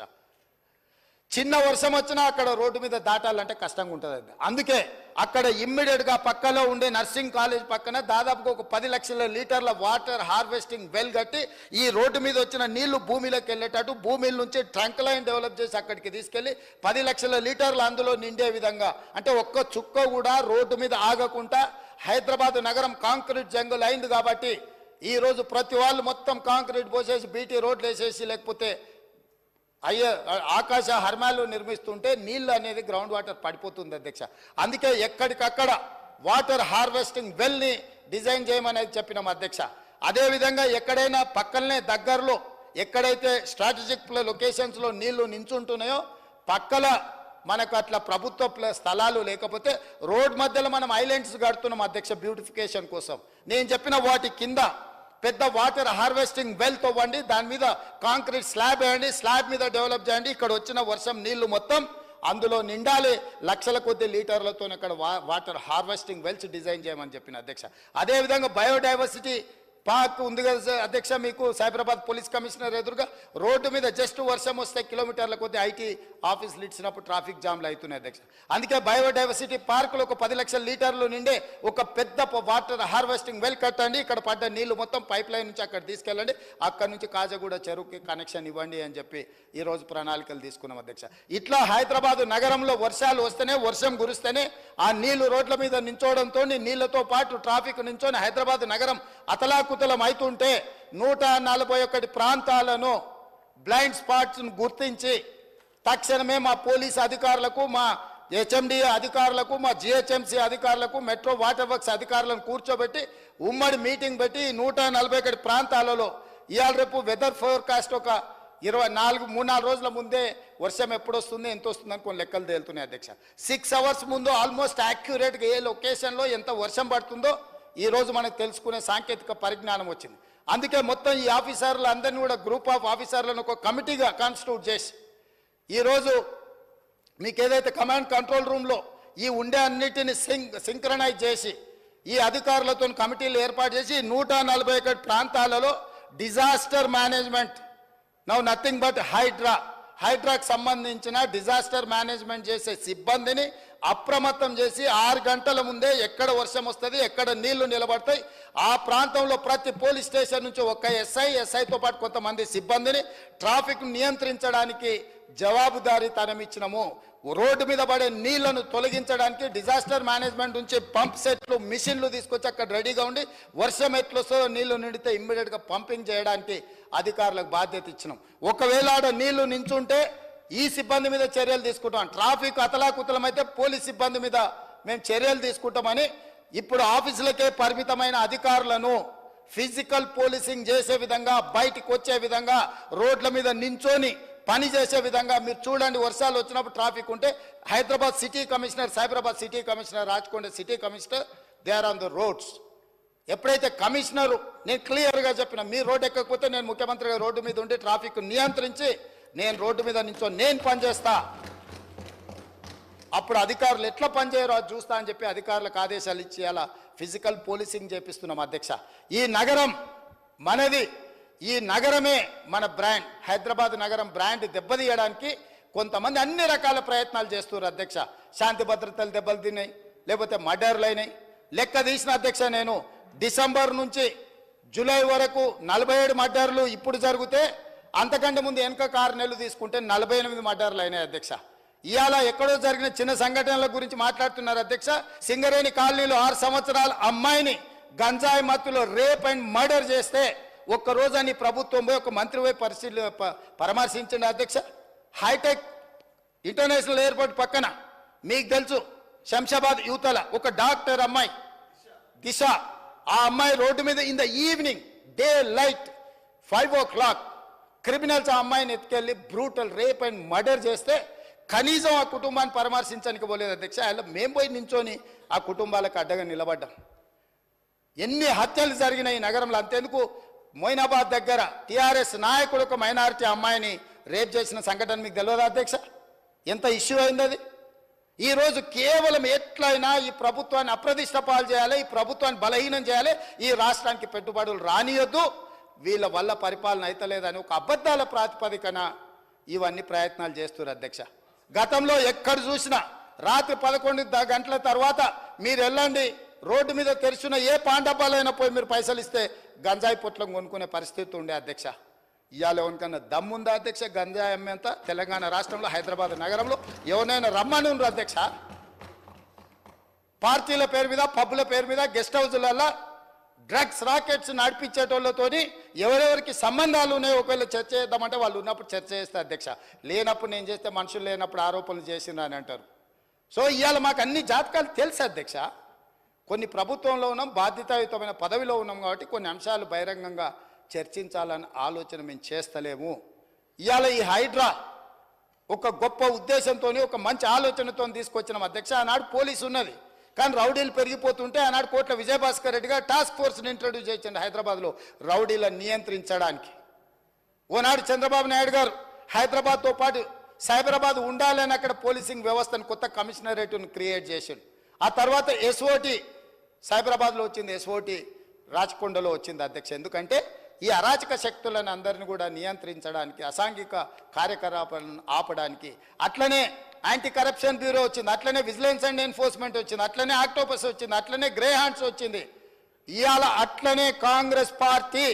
చిన్న వర్షం వచ్చినా అక్కడ రోడ్డు మీద దాటాలంటే కష్టంగా ఉంటుంది. అందుకే అక్కడ ఇమ్మీడియట్గా పక్కలో ఉండే నర్సింగ్ కాలేజ్ పక్కన దాదాపుగా ఒక 10 లక్షల లీటర్ల వాటర్ హార్వెస్టింగ్ వెల్ కట్టి ఈ రోడ్డు మీద వచ్చిన నీళ్లు భూమిలోకి వెళ్ళేటట్టు భూమిల నుంచి ట్రంక్ లైన్ డెవలప్ చేసి అక్కడికి తీసుకెళ్లి 10 లక్షల లీటర్లు అందులో నిండే విధంగా, అంటే ఒక్క చుక్క కూడా రోడ్డు మీద ఆగకుండా హైదరాబాద్ నగరం కాంక్రీట్ జంగుల్ అయింది. కాబట్టి ఈరోజు ప్రతి వాళ్ళు మొత్తం కాంక్రీట్ పోసేసి బీటీ రోడ్లు వేసేసి లేకపోతే ఆకాశ హర్మాలు నిర్మిస్తుంటే నీళ్ళు అనేది గ్రౌండ్ వాటర్ పడిపోతుంది అధ్యక్ష. అందుకే ఎక్కడికక్కడ వాటర్ హార్వెస్టింగ్ వెల్ని డిజైన్ చేయమనేది చెప్పినాం అధ్యక్ష. అదేవిధంగా ఎక్కడైనా పక్కనే దగ్గరలో ఎక్కడైతే స్ట్రాటజిక్ లొకేషన్స్లో నీళ్లు నించుంటున్నాయో పక్కల మనకు అట్లా ప్రభుత్వ స్థలాలు లేకపోతే రోడ్ మధ్యలో మనం ఐలాండ్స్ కడుతున్నాం అధ్యక్ష బ్యూటిఫికేషన్ కోసం. నేను చెప్పిన వాటి కింద పెద్ద వాటర్ హార్వెస్టింగ్ వెల్ తవ్వండి, దాని మీద కాంక్రీట్ స్లాబ్ వేయండి, స్లాబ్ మీద డెవలప్ చేయండి. ఇక్కడ వచ్చిన వర్షం నీళ్లు మొత్తం అందులో నిండాలి, లక్షల కొద్ది లీటర్లతో అక్కడ వాటర్ హార్వెస్టింగ్ వెల్స్ డిజైన్ చేయమని చెప్పిన అధ్యక్ష. అదేవిధంగా బయోడైవర్సిటీ పార్క్ ఉంది కదా అధ్యక్ష, మీకు సైబరాబాద్ పోలీస్ కమిషనర్ ఎదురుగా రోడ్డు మీద జస్ట్ వర్షం వస్తే కిలోమీటర్ల కొద్ది ఐటీ ఆఫీసులు ఇచ్చినప్పుడు ట్రాఫిక్ జామ్లు అవుతున్నాయి అధ్యక్ష. అందుకే బయోడైవర్సిటీ పార్కులో ఒక 10 లక్షల లీటర్లు నిండే ఒక పెద్ద వాటర్ హార్వెస్టింగ్ వెల్ కట్టండి, ఇక్కడ పడ్డ నీళ్లు మొత్తం పైప్ లైన్ నుంచి అక్కడ తీసుకెళ్ళండి, అక్కడ నుంచి కాజగూడ చెరువుకి కనెక్షన్ ఇవ్వండి అని చెప్పి ఈరోజు ప్రణాళికలు తీసుకున్నాం అధ్యక్ష. ఇట్లా హైదరాబాద్ నగరంలో వర్షాలు వస్తేనే, వర్షం కురిస్తేనే ఆ నీళ్లు రోడ్ల మీద నించోవడంతో నీళ్లతో పాటు ట్రాఫిక్ నించొని హైదరాబాద్ నగరం అతలాకుతలం అవుతుంటే 141 ప్రాంతాలను బ్లైండ్ స్పాట్స్ను గుర్తించి తక్షణమే మా పోలీస్ అధికారులకు, మా హెచ్ఎండి అధికారులకు, మా జిహెచ్ఎంసీ అధికారులకు, మెట్రో వాటర్ వర్క్స్ అధికారులను కూర్చోబెట్టి ఉమ్మడి మీటింగ్ పెట్టి 141 ప్రాంతాలలో ఇవాళ రేపు వెదర్ ఫోర్కాస్ట్ ఒక 3-4 రోజుల ముందే వర్షం ఎప్పుడు వస్తుంది, ఎంత వస్తుందని కొన్ని లెక్కలు తేలుతున్నాయి అధ్యక్ష. 6 అవర్స్ ముందు ఆల్మోస్ట్ యాక్యురేట్గా ఏ లొకేషన్లో ఎంత వర్షం పడుతుందో ఈరోజు మనకు తెలుసుకునే సాంకేతిక పరిజ్ఞానం వచ్చింది. అందుకే మొత్తం ఈ ఆఫీసర్లు అందరినీ కూడా గ్రూప్ ఆఫ్ ఆఫీసర్లను ఒక కమిటీగా కాన్స్టిట్యూట్ చేసి ఈరోజు మీకు ఏదైతే కమాండ్ కంట్రోల్ రూమ్లో ఈ ఉండే అన్నిటిని సింక్రనైజ్ చేసి ఈ అధికారులతో కమిటీలు ఏర్పాటు చేసి 141 ప్రాంతాలలో disaster management, now nothing but హైడ్రాకు సంబంధించిన డిజాస్టర్ మేనేజ్మెంట్ చేసే సిబ్బందిని అప్రమత్తం చేసి 6 గంటల ముందే ఎక్కడ వర్షం వస్తుంది, ఎక్కడ నీళ్లు నిలబడతాయి, ఆ ప్రాంతంలో ప్రతి పోలీస్ స్టేషన్ నుంచి ఒక ఎస్ఐతో పాటు కొంతమంది సిబ్బందిని ట్రాఫిక్ నియంత్రించడానికి జవాబుదారీతనం ఇచ్చినాము. రోడ్డు మీద పడే నీళ్లను తొలగించడానికి డిజాస్టర్ మేనేజ్మెంట్ నుంచి పంప్ సెట్లు, మిషన్లు తీసుకొచ్చి అక్కడ రెడీగా ఉండి వర్షం ఎట్లొస్తుందో నీళ్లు నిండితే ఇమ్మీడియట్గా పంపింగ్ చేయడానికి అధికారులకు బాధ్యత ఇచ్చినాం. ఒకవేళ ఆడ నీళ్లు నించుంటే ఈ సిబ్బంది మీద చర్యలు తీసుకుంటాం, ట్రాఫిక్ అతలాకుతలం అయితే పోలీస్ సిబ్బంది మీద మేము చర్యలు తీసుకుంటామని ఇప్పుడు ఆఫీసులకే పరిమితమైన అధికారులను ఫిజికల్ పోలీసింగ్ చేసే విధంగా, బయటికి వచ్చే విధంగా, రోడ్ల మీద నించొని పని చేసే విధంగా మీరు చూడండి. వర్షాలు వచ్చినప్పుడు ట్రాఫిక్ ఉంటే Hyderabad city commissioner, Cyberabad city commissioner, Rachakonda city commissioner, they are on the roads. ఎప్పుడైతే కమిషనరు నేను క్లియర్గా చెప్పిన, మీ రోడ్డు ఎక్కకపోతే నేను ముఖ్యమంత్రిగా రోడ్డు మీద ఉండి ట్రాఫిక్ నియంత్రించి నేను రోడ్డు మీద నుంచో నేను పనిచేస్తా, అప్పుడు అధికారులు ఎట్లా పనిచేయరో అది చూస్తా అని చెప్పి అధికారులకు ఆదేశాలు ఇచ్చి అలా ఫిజికల్ పోలీసింగ్ చేపిస్తున్నాం అధ్యక్ష. ఈ నగరం మనది, ఈ నగరమే మన బ్రాండ్. హైదరాబాద్ నగరం బ్రాండ్ దెబ్బతీయడానికి కొంతమంది అన్ని రకాల ప్రయత్నాలు చేస్తున్నారు అధ్యక్ష. శాంతి భద్రతలు దెబ్బలు తిన్నాయి, లేకపోతే మర్డర్లు అయినాయి. లెక్క తీసిన అధ్యక్ష, నేను డిసెంబర్ నుంచి జూలై వరకు 47 మర్డర్లు ఇప్పుడు జరిగితే అంతకంటే ముందు వెనుక 6 నెలలు తీసుకుంటే 48 మర్డర్లు అయినాయి అధ్యక్ష. ఇవాళ ఎక్కడో జరిగిన చిన్న సంఘటనల గురించి మాట్లాడుతున్నారు అధ్యక్ష. సింగరేణి కాలనీలో 6 సంవత్సరాల అమ్మాయిని గంజాయి మత్తులో రేప్ అండ్ మర్డర్ చేస్తే ఒక్కరోజు అని ప్రభుత్వం పోయి ఒక మంత్రి పోయి పరామర్శించండి అధ్యక్ష. హైటెక్ ఇంటర్నేషనల్ ఎయిర్పోర్ట్ పక్కన మీకు తెలుసు శంషాబాద్ యువతల ఒక డాక్టర్ అమ్మాయి దిశ, ఆ అమ్మాయి రోడ్డు మీద in the evening day light 5 o'clock criminals ఆ అమ్మాయిని ఎత్తుకెళ్ళి బ్రూటల్ రేప్ అండ్ మర్డర్ చేస్తే కనీసం ఆ కుటుంబాన్ని పరామర్శించడానికి పోలేదు అధ్యక్ష. అలా మేము పోయి నించొని ఆ కుటుంబాలకు అడ్డగా నిలబడ్డాం. ఎన్ని హత్యలు జరిగినాయి ఈ నగరంలో. అంతేందుకు మొయినాబాద్ దగ్గర టీఆర్ఎస్ నాయకుడు ఒక మైనారిటీ అమ్మాయిని రేప్ చేసిన సంఘటన మీకు తెలియదా అధ్యక్ష? ఎంత ఇష్యూ అయింది అది. ఈరోజు కేవలం ఎట్లయినా ఈ ప్రభుత్వాన్ని అప్రతిష్ట పాలు చేయాలి, ఈ ప్రభుత్వాన్ని బలహీనం చేయాలి, ఈ రాష్ట్రానికి పెట్టుబడులు రానియొద్దు, వీళ్ళ వల్ల పరిపాలన అయితలేదని ఒక అబద్ధాల ప్రాతిపదికన ఇవన్నీ ప్రయత్నాలు చేస్తున్నారు అధ్యక్ష. గతంలో ఎక్కడ చూసినా రాత్రి 11 గంటల తర్వాత మీరు వెళ్ళండి, రోడ్డు మీద తెరిచిన ఏ పాండబ్బాలైనా పోయి మీరు పైసలు ఇస్తే గంజాయి పొట్లం కొనుక్కునే పరిస్థితి ఉండే అధ్యక్ష. ఇవాళ ఎవరికన్నా దమ్ముందా అధ్యక్ష? గంజాయి అమ్మేంత తెలంగాణ రాష్ట్రంలో హైదరాబాద్ నగరంలో ఎవరైనా రమ్మని ఉన్నారు అధ్యక్ష. పార్టీల పేరు మీద, పబ్బుల పేరు మీద, గెస్ట్ హౌస్లలో డ్రగ్స్ రాకెట్స్ నడిపించేటోళ్ళతోని ఎవరెవరికి సంబంధాలు ఉన్నాయో ఒకవేళ చర్చ చేద్దామంటే వాళ్ళు ఉన్నప్పుడు చర్చ చేస్తే అధ్యక్ష, లేనప్పుడు నేను చేస్తే మనుషులు లేనప్పుడు ఆరోపణలు చేసిండ్రు అని అంటారు. సో ఇవాళ మాకు అన్ని జాతకాలు తెలుసు అధ్యక్ష. కొన్ని ప్రభుత్వంలో ఉన్నాం, బాధ్యతాయుతమైన పదవిలో ఉన్నాం కాబట్టి కొన్ని అంశాలు బహిరంగంగా చర్చించాలని ఆలోచన మేము చేస్తలేము. ఇవాళ ఈ హైడ్రా ఒక గొప్ప ఉద్దేశంతో ఒక మంచి ఆలోచనతో తీసుకొచ్చినాం అధ్యక్ష. ఆనాడు పోలీసు ఉన్నది, కానీ రౌడీలు పెరిగిపోతుంటే ఆనాడు కోట్ల విజయభాస్కర్ రెడ్డి గారు టాస్క్ ఫోర్స్ని ఇంట్రడ్యూస్ చేసిండు హైదరాబాద్లో రౌడీలను నియంత్రించడానికి. ఓనాడు చంద్రబాబు నాయుడు గారు హైదరాబాద్తో పాటు సైబరాబాద్ ఉండాలని అక్కడ పోలీసింగ్ వ్యవస్థను కొత్త కమిషనరేట్ను క్రియేట్ చేసిండు. ఆ తర్వాత ఎస్ఓటి సైబరాబాద్లో వచ్చింది, ఎస్ఓటి రాచకొండలో వచ్చింది అధ్యక్ష. ఎందుకంటే ఈ అరాచక శక్తులను అందరిని కూడా నియంత్రించడానికి, అసాంఘిక కార్యకలాపాలను ఆపడానికి. అట్లనే యాంటీ కరప్షన్ బ్యూరో వచ్చింది, అట్లనే విజిలెన్స్ అండ్ ఎన్ఫోర్స్మెంట్ వచ్చింది, అట్లనే ఆక్టోపస్ వచ్చింది, అట్లనే గ్రే హ్యాండ్స్ వచ్చింది. ఇవాళ అట్లనే కాంగ్రెస్ పార్టీ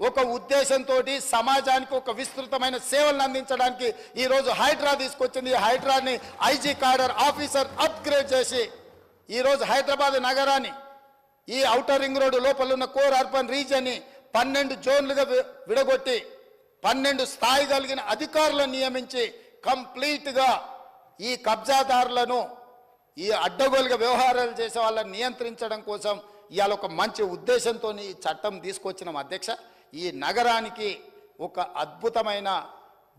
ఒక ఉద్దేశంతో సమాజానికి ఒక విస్తృతమైన సేవలను అందించడానికి ఈరోజు హైడ్రా తీసుకొచ్చింది. హైడ్రాని ఐజీ కాడర్ ఆఫీసర్ అప్గ్రేడ్ చేసి ఈరోజు హైదరాబాద్ నగరాన్ని, ఈ ఔటర్ రింగ్ రోడ్డు లోపల ఉన్న కోర్ అర్బన్ రీజియన్ని 12 జోన్లుగా విడగొట్టి 12 స్థాయి కలిగిన అధికారులను నియమించి కంప్లీట్గా ఈ కబ్జాదారులను, ఈ అడ్డగోలుగా వ్యవహారాలు చేసే వాళ్ళని నియంత్రించడం కోసం ఇవాళ ఒక మంచి ఉద్దేశంతో ఈ చట్టం తీసుకొచ్చినాం అధ్యక్ష. ఈ నగరానికి ఒక అద్భుతమైన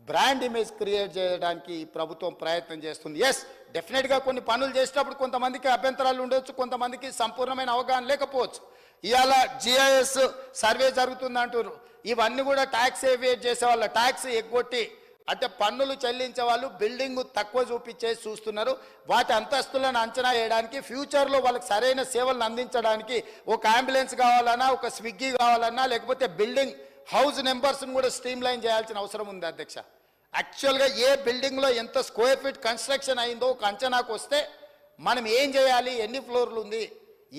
బ్రాండ్ ఇమేజ్ క్రియేట్ చేయడానికి ఈ ప్రభుత్వం ప్రయత్నం చేస్తుంది. ఎస్, డెఫినెట్గా కొన్ని పనులు చేసేటప్పుడు కొంతమందికి అభ్యంతరాలు ఉండొచ్చు, కొంతమందికి సంపూర్ణమైన అవగాహన లేకపోవచ్చు. ఇవాళ జిఐఎస్ సర్వే జరుగుతుంది అంటారు. ఇవన్నీ కూడా ట్యాక్స్ ఏవియేట్ చేసే వాళ్ళ ట్యాక్స్ ఎగ్గొట్టి అంటే పన్నులు చెల్లించే వాళ్ళు బిల్డింగ్ తక్కువ చూపించేసి చూస్తున్నారు. వాటి అంతస్తులను అంచనా వేయడానికి, ఫ్యూచర్లో వాళ్ళకి సరైన సేవలను అందించడానికి ఒక అంబులెన్స్ కావాలన్నా, ఒక స్విగ్గీ కావాలన్నా, లేకపోతే బిల్డింగ్ హౌస్ నెంబర్స్ని కూడా స్ట్రీమ్ లైన్ చేయాల్సిన అవసరం ఉంది అధ్యక్ష. యాక్చువల్గా ఏ బిల్డింగ్లో ఎంత స్క్వేర్ ఫీట్ కన్స్ట్రక్షన్ అయిందో ఒక అంచనాకు వస్తే మనం ఏం చేయాలి, ఎన్ని ఫ్లోర్లు ఉంది,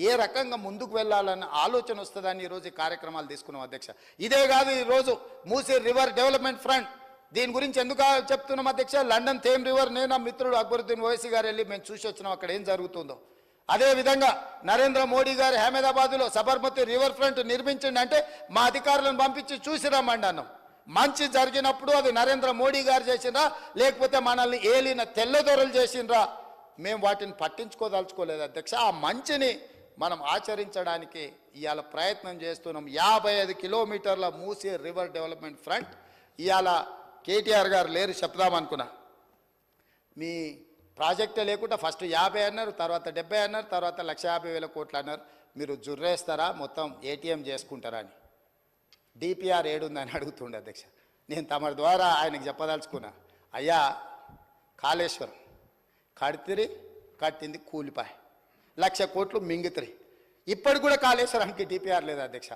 ఏ రకంగా ముందుకు వెళ్ళాలన్న ఆలోచన వస్తుందని ఈరోజు ఈ కార్యక్రమాలు తీసుకున్నాం అధ్యక్ష. ఇదే కాదు, ఈరోజు మూసీ రివర్ డెవలప్మెంట్ ఫ్రంట్, దీని గురించి ఎందుకు చెప్తున్నాం అధ్యక్ష. లండన్ థేమ్ రివర్ నేను నా మిత్రుడు అక్బరుద్దీన్ ఓవైసీ గారు వెళ్ళి మేము చూసి వచ్చినాం అక్కడ ఏం జరుగుతుందో. అదేవిధంగా నరేంద్ర మోడీ గారు అహ్మదాబాద్లో సబర్మతి రివర్ ఫ్రంట్ నిర్మించండి అంటే మా అధికారులను పంపించి చూసి రమ్మండి అన్నాం. మంచి జరిగినప్పుడు అది నరేంద్ర మోడీ గారు చేసిండ్రా, లేకపోతే మనల్ని ఏలిన తెల్లదొరలు చేసిండ్రా, మేము వాటిని పట్టించుకోదలుచుకోలేదు అధ్యక్ష. ఆ మంచిని మనం ఆచరించడానికి ఇవాళ ప్రయత్నం చేస్తున్నాం. 55 కిలోమీటర్ల మూసీ రివర్ డెవలప్మెంట్ ఫ్రంట్. ఇవాళ కేటీఆర్ గారు లేరు చెప్దామనుకున్నా, మీ ప్రాజెక్టే లేకుండా ఫస్ట్ 50 అన్నారు, తర్వాత 70 అన్నారు, తర్వాత 1,50,000 కోట్లు అన్నారు. మీరు జుర్రేస్తారా, మొత్తం ఏటీఎం చేసుకుంటారా అని. డిపిఆర్ ఏడుందని అడుగుతుండే అధ్యక్ష. నేను తమ ద్వారా ఆయనకు చెప్పదలుచుకున్నా, అయ్యా కాళేశ్వరం కట్టింది కూలిపాయ, 1,00,000 కోట్లు మింగుతాయి. ఇప్పటికి కూడా కాళేశ్వరానికి డిపిఆర్ లేదు అధ్యక్ష.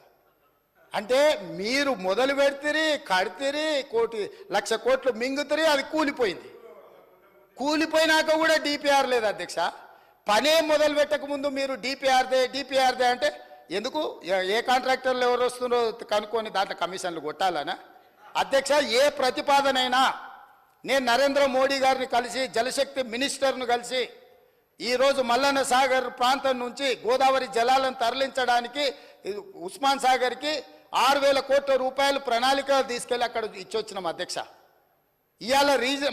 అంటే మీరు మొదలు పెడితే కడితే 1,00,000 కోట్లు మింగుతాయి, అది కూలిపోయింది. కూలిపోయినాక కూడా డిపిఆర్ లేదు అధ్యక్ష. పనే మొదలు పెట్టక ముందు మీరు డిపిఆర్దే అంటే ఎందుకు? ఏ కాంట్రాక్టర్లు ఎవరు వస్తున్నారో కనుక్కొని దాంట్లో కమిషన్లు కొట్టాలనా అధ్యక్ష? ఏ ప్రతిపాదనైనా నేను నరేంద్ర మోడీ గారిని కలిసి, జలశక్తి మినిస్టర్ను కలిసి ఈరోజు మల్లన్న సాగర్ ప్రాంతం నుంచి గోదావరి జలాలను తరలించడానికి ఉస్మాన్ సాగర్కి 6,000 కోట్ల రూపాయలు ప్రణాళిక తీసుకెళ్ళి అక్కడ ఇచ్చొచ్చినాం అధ్యక్ష. ఇవాళ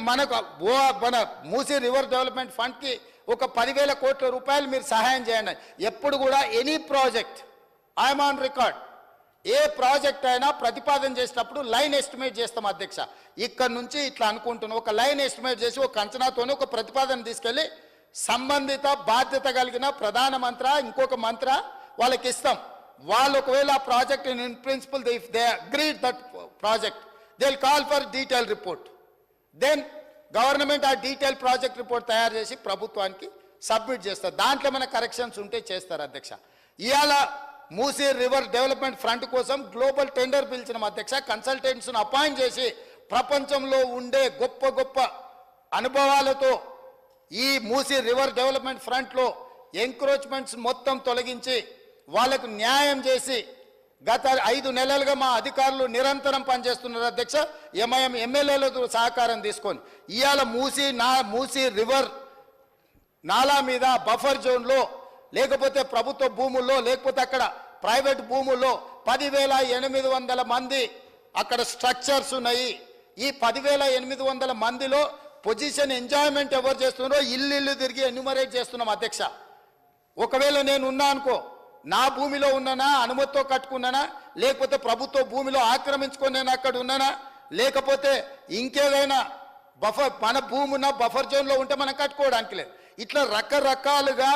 మన మూసీ రివర్ డెవలప్మెంట్ ఫండ్కి ఒక 10,000 కోట్ల రూపాయలు మీరు సహాయం చేయండి. ఎప్పుడు కూడా any project I'm on record, A project అయినా ప్రతిపాదన చేసేటప్పుడు లైన్ ఎస్టిమేట్ చేస్తాం అధ్యక్ష. ఇక్కడ నుంచి ఇట్లా అనుకుంటున్నాం, ఒక లైన్ ఎస్టిమేట్ చేసి ఒక అంచనాతోనే ఒక ప్రతిపాదన తీసుకెళ్ళి సంబంధిత బాధ్యత కలిగిన ప్రధానమంత్రి ఇంకొక మంత్రి వాళ్ళకి ఇస్తాం. వాళ్ళు ఒకవేళ ఆ project in principle they agreed that project they will call for detail report. Then government ఆ డీటెయిల్ ప్రాజెక్ట్ రిపోర్ట్ తయారు చేసి ప్రభుత్వానికి సబ్మిట్ చేస్తారు. దాంట్లో మన కరెక్షన్స్ ఉంటే చేస్తారు అధ్యక్ష. ఇవాళ మూసీ రివర్ డెవలప్మెంట్ ఫ్రంట్ కోసం గ్లోబల్ టెండర్ పిలిచిన అధ్యక్ష. కన్సల్టెంట్స్ను అపాయింట్ చేసి ప్రపంచంలో ఉండే గొప్ప గొప్ప అనుభవాలతో ఈ మూసీ రివర్ డెవలప్మెంట్ ఫ్రంట్లో ఎంక్రోచ్మెంట్స్ మొత్తం తొలగించి వాళ్ళకు న్యాయం చేసి గత 5 నెలలుగా మా అధికారులు నిరంతరం పనిచేస్తున్నారు అధ్యక్ష. ఎంఐఎం ఎమ్మెల్యేలతో సహకారం తీసుకొని ఇవాళ మూసీ రివర్ నాలా మీద బఫర్ జోన్లో, లేకపోతే ప్రభుత్వ భూముల్లో, లేకపోతే అక్కడ ప్రైవేట్ భూముల్లో 10,800 మంది అక్కడ స్ట్రక్చర్స్ ఉన్నాయి. ఈ 10,800 మందిలో పొజిషన్ ఎంజాయ్మెంట్ ఎవరు చేస్తున్నారో ఇల్లు తిరిగి ఎన్యూమరేట్ చేస్తున్నాం అధ్యక్ష. ఒకవేళ నేను ఉన్నా అనుకో, నా భూమిలో ఉన్నానా, అనుమతితో కట్టుకున్నానా, లేకపోతే ప్రభుత్వ భూమిలో ఆక్రమించుకొని నేను అక్కడ ఉన్నానా, లేకపోతే ఇంకేదైనా బఫర్ మన భూమి ఉన్న బఫర్ జోన్లో ఉంటే మనం కట్టుకోవడానికి లేదు. ఇట్లా రకరకాలుగా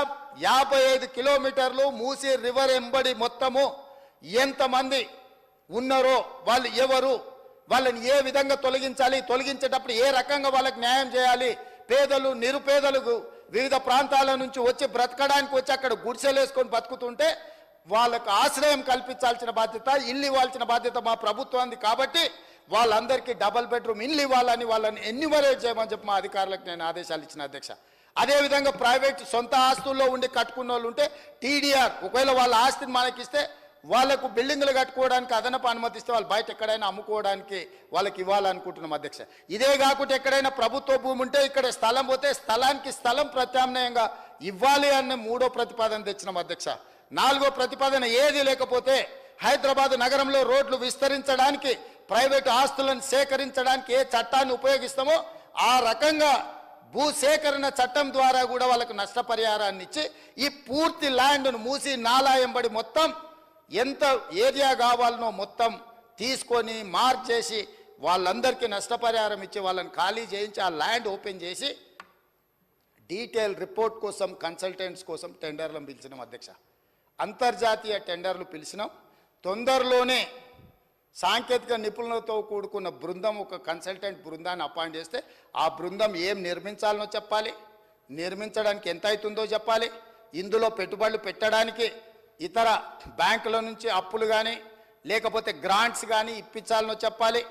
55 కిలోమీటర్లు మూసీ రివర్ ఎంబడి మొత్తము ఎంతమంది ఉన్నారో, వాళ్ళు ఎవరు, వాళ్ళని ఏ విధంగా తొలగించాలి, తొలగించేటప్పుడు ఏ రకంగా వాళ్ళకి న్యాయం చేయాలి, పేదలు నిరుపేదలకు వివిధ ప్రాంతాల నుంచి వచ్చి బ్రతకడానికి వచ్చి అక్కడ గుడిసెలు వేసుకొని బతుకుతుంటే వాళ్ళకు ఆశ్రయం కల్పించాల్సిన బాధ్యత, ఇల్లు ఇవ్వాల్సిన బాధ్యత మా ప్రభుత్వానికి. కాబట్టి వాళ్ళందరికీ డబల్ బెడ్రూమ్ ఇల్లు ఇవ్వాలని వాళ్ళని ఎన్యూమరేట్ చేయమని చెప్పి మా అధికారులకు నేను ఆదేశాలు ఇచ్చిన అధ్యక్ష. అదేవిధంగా ప్రైవేట్ సొంత ఆస్తుల్లో ఉండి కట్టుకున్న వాళ్ళు ఉంటే టీడీఆర్, ఒకవేళ వాళ్ళ ఆస్తిని మనకిస్తే వాళ్ళకు బిల్డింగ్లు కట్టుకోవడానికి అదనపు అనుమతిస్తే వాళ్ళు బయట ఎక్కడైనా అమ్ముకోవడానికి వాళ్ళకి ఇవ్వాలనుకుంటున్నాం అధ్యక్ష. ఇదే కాకుండా ఎక్కడైనా ప్రభుత్వ భూమి ఉంటే ఇక్కడ స్థలం పోతే స్థలానికి స్థలం ప్రత్యామ్నాయంగా ఇవ్వాలి అన్న 3వ ప్రతిపాదన తెచ్చినాం అధ్యక్ష. 4వ ప్రతిపాదన ఏది లేకపోతే హైదరాబాద్ నగరంలో రోడ్లు విస్తరించడానికి, ప్రైవేటు ఆస్తులను సేకరించడానికి ఏ చట్టాన్ని ఉపయోగిస్తామో ఆ రకంగా భూసేకరణ చట్టం ద్వారా కూడా వాళ్ళకు నష్టపరిహారాన్ని ఇచ్చి ఈ పూర్తి ల్యాండ్ను మూసి నాలా ఎంబడి మొత్తం ఎంత ఏరియా కావాలనో మొత్తం తీసుకొని మార్క్ చేసి వాళ్ళందరికీ నష్టపరిహారం ఇచ్చి వాళ్ళని ఖాళీ చేయించి ఆ ల్యాండ్ ఓపెన్ చేసి డీటెయిల్ రిపోర్ట్ కోసం కన్సల్టెంట్స్ కోసం టెండర్లను పిలిచినాం అధ్యక్ష. అంతర్జాతీయ టెండర్లు పిలిచినాం. తొందరలోనే సాంకేతిక నిపుణులతో కూడుకున్న బృందం, ఒక కన్సల్టెంట్ బృందాన్ని అపాయింట్ చేస్తే ఆ బృందం ఏం నిర్మించాలనో చెప్పాలి, నిర్మించడానికి ఎంత అవుతుందో చెప్పాలి, ఇందులో పెట్టుబడులు పెట్టడానికి ఇతర బ్యాంకుల నుంచి అప్పులు కానీ లేకపోతే గ్రాంట్స్ కానీ ఇప్పించాలనో చెప్పాలి,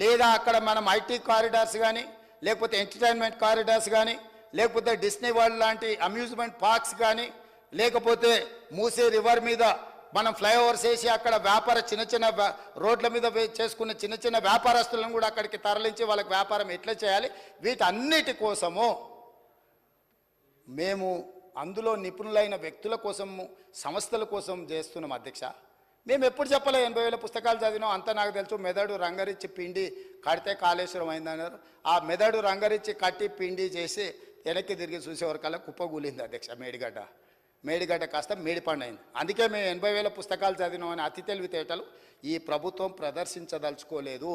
లేదా అక్కడ మనం ఐటీ కారిడార్స్ కానీ లేకపోతే ఎంటర్టైన్మెంట్ కారిడార్స్ కానీ లేకపోతే డిస్నీ వరల్డ్ లాంటి అమ్యూజ్మెంట్ పార్క్స్ కానీ లేకపోతే మూసీ రివర్ మీద మనం ఫ్లైఓవర్స్ వేసి అక్కడ వ్యాపార చిన్న రోడ్ల మీద చేసుకున్న చిన్న వ్యాపారస్తులను కూడా అక్కడికి తరలించి వాళ్ళకి వ్యాపారం ఎట్లా చేయాలి, వీటన్నిటి కోసము మేము అందులో నిపుణులైన వ్యక్తుల కోసము సంస్థల కోసం చేస్తున్నాం అధ్యక్ష. మేము ఎప్పుడు చెప్పలే 80,000 పుస్తకాలు చదివినాం, అంతా నాకు తెలుసు. మెదడు రంగరిచ్చి పిండి కడితే కాళేశ్వరం అయిందన్నారు. ఆ మెదడు రంగరిచ్చి కట్టి పిండి చేసి వెనక్కి తిరిగి చూసేవరకల్లా కుప్పగూలింది అధ్యక్ష. మేడిగడ్డ కాస్త మేడిపండు అయింది. అందుకే మేము 80,000 పుస్తకాలు చదివినామని అతి తెలివితేటలు ఈ ప్రభుత్వం ప్రదర్శించదలుచుకోలేదు.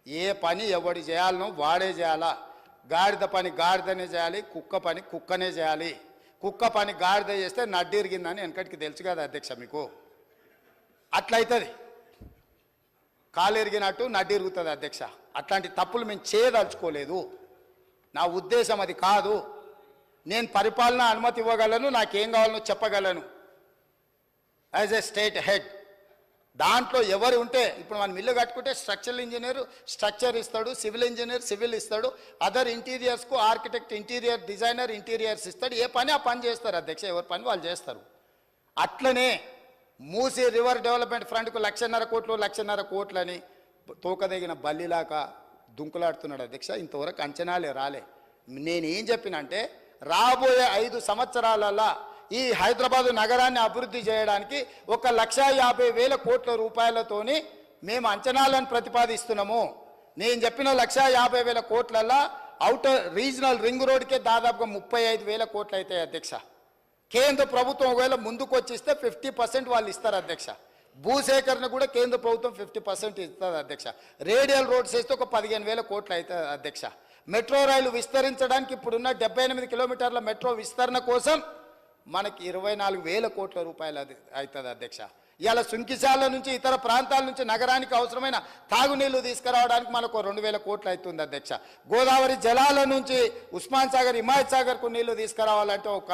ఏ పని ఎవడు చేయాలనో వాడే చేయాలా. గాడిద పని గాడిదనే చేయాలి, కుక్క పని కుక్కనే చేయాలి. కుక్క పని గాడిద చేస్తే నడ్డిరిగిందని వెనకటికి తెలుసు కదా అధ్యక్ష మీకు. అట్లయితుంది, కాలు ఎరిగినట్టు నడ్డిరుగుతుంది అధ్యక్ష. అట్లాంటి తప్పులు మేము చేయదలుచుకోలేదు. నా ఉద్దేశం అది కాదు. నేను పరిపాలన అనుమతి ఇవ్వగలను, నాకేం కావాలనో చెప్పగలను యాజ్ ఏ స్టేట్ హెడ్. దాంట్లో ఎవరు ఉంటే ఇప్పుడు మనం ఇల్లు కట్టుకుంటే స్ట్రక్చరల్ ఇంజనీర్ స్ట్రక్చర్ ఇస్తాడు, సివిల్ ఇంజనీర్ సివిల్ ఇస్తాడు, అదర్ ఇంటీరియర్స్కు ఆర్కిటెక్ట్ ఇంటీరియర్ డిజైనర్ ఇంటీరియర్స్ ఇస్తాడు. ఏ పని ఆ పని చేస్తారు అధ్యక్ష, ఎవరి పని వాళ్ళు చేస్తారు. అట్లనే మూసీ రివర్ డెవలప్మెంట్ ఫ్రంట్కు 1,50,000 కోట్లు 1,50,000 కోట్లని తోకదగిన బల్లిలాగా దుంకులాడుతున్నాడు అధ్యక్ష. ఇంతవరకు అంచనాలే రాలే. నేనేం చెప్పినంటే రాబోయే 5 సంవత్సరాలలో ఈ హైదరాబాదు నగరాన్ని అభివృద్ధి చేయడానికి 1,50,000 కోట్ల రూపాయలతోని మేము అంచనాలను ప్రతిపాదిస్తున్నాము. నేను చెప్పిన 1,50,000 కోట్లలో అవుటర్ రీజనల్ రింగ్ రోడ్కే దాదాపుగా 35,000 కోట్లు అవుతాయి అధ్యక్ష. కేంద్ర ప్రభుత్వం ఒకవేళ ముందుకు వచ్చిస్తే 50% వాళ్ళు ఇస్తారు అధ్యక్ష. భూసేకరణ కూడా కేంద్ర ప్రభుత్వం 50% ఇస్తుంది అధ్యక్ష. రేడియల్ రోడ్స్ వేస్తే ఒక 15,000 కోట్లు అవుతుంది అధ్యక్ష. మెట్రో రైలు విస్తరించడానికి ఇప్పుడున్న 78 కిలోమీటర్ల మెట్రో విస్తరణ కోసం మనకి 24,000 కోట్ల రూపాయలు అవుతుంది అధ్యక్ష. ఇవాళ సుంకిశాల నుంచి ఇతర ప్రాంతాల నుంచి నగరానికి అవసరమైన తాగునీళ్లు తీసుకురావడానికి మనకు 2,000 కోట్లు అవుతుంది అధ్యక్ష. గోదావరి జలాల నుంచి ఉస్మాన్ సాగర్ హిమాయత్ సాగర్కు నీళ్లు తీసుకురావాలంటే ఒక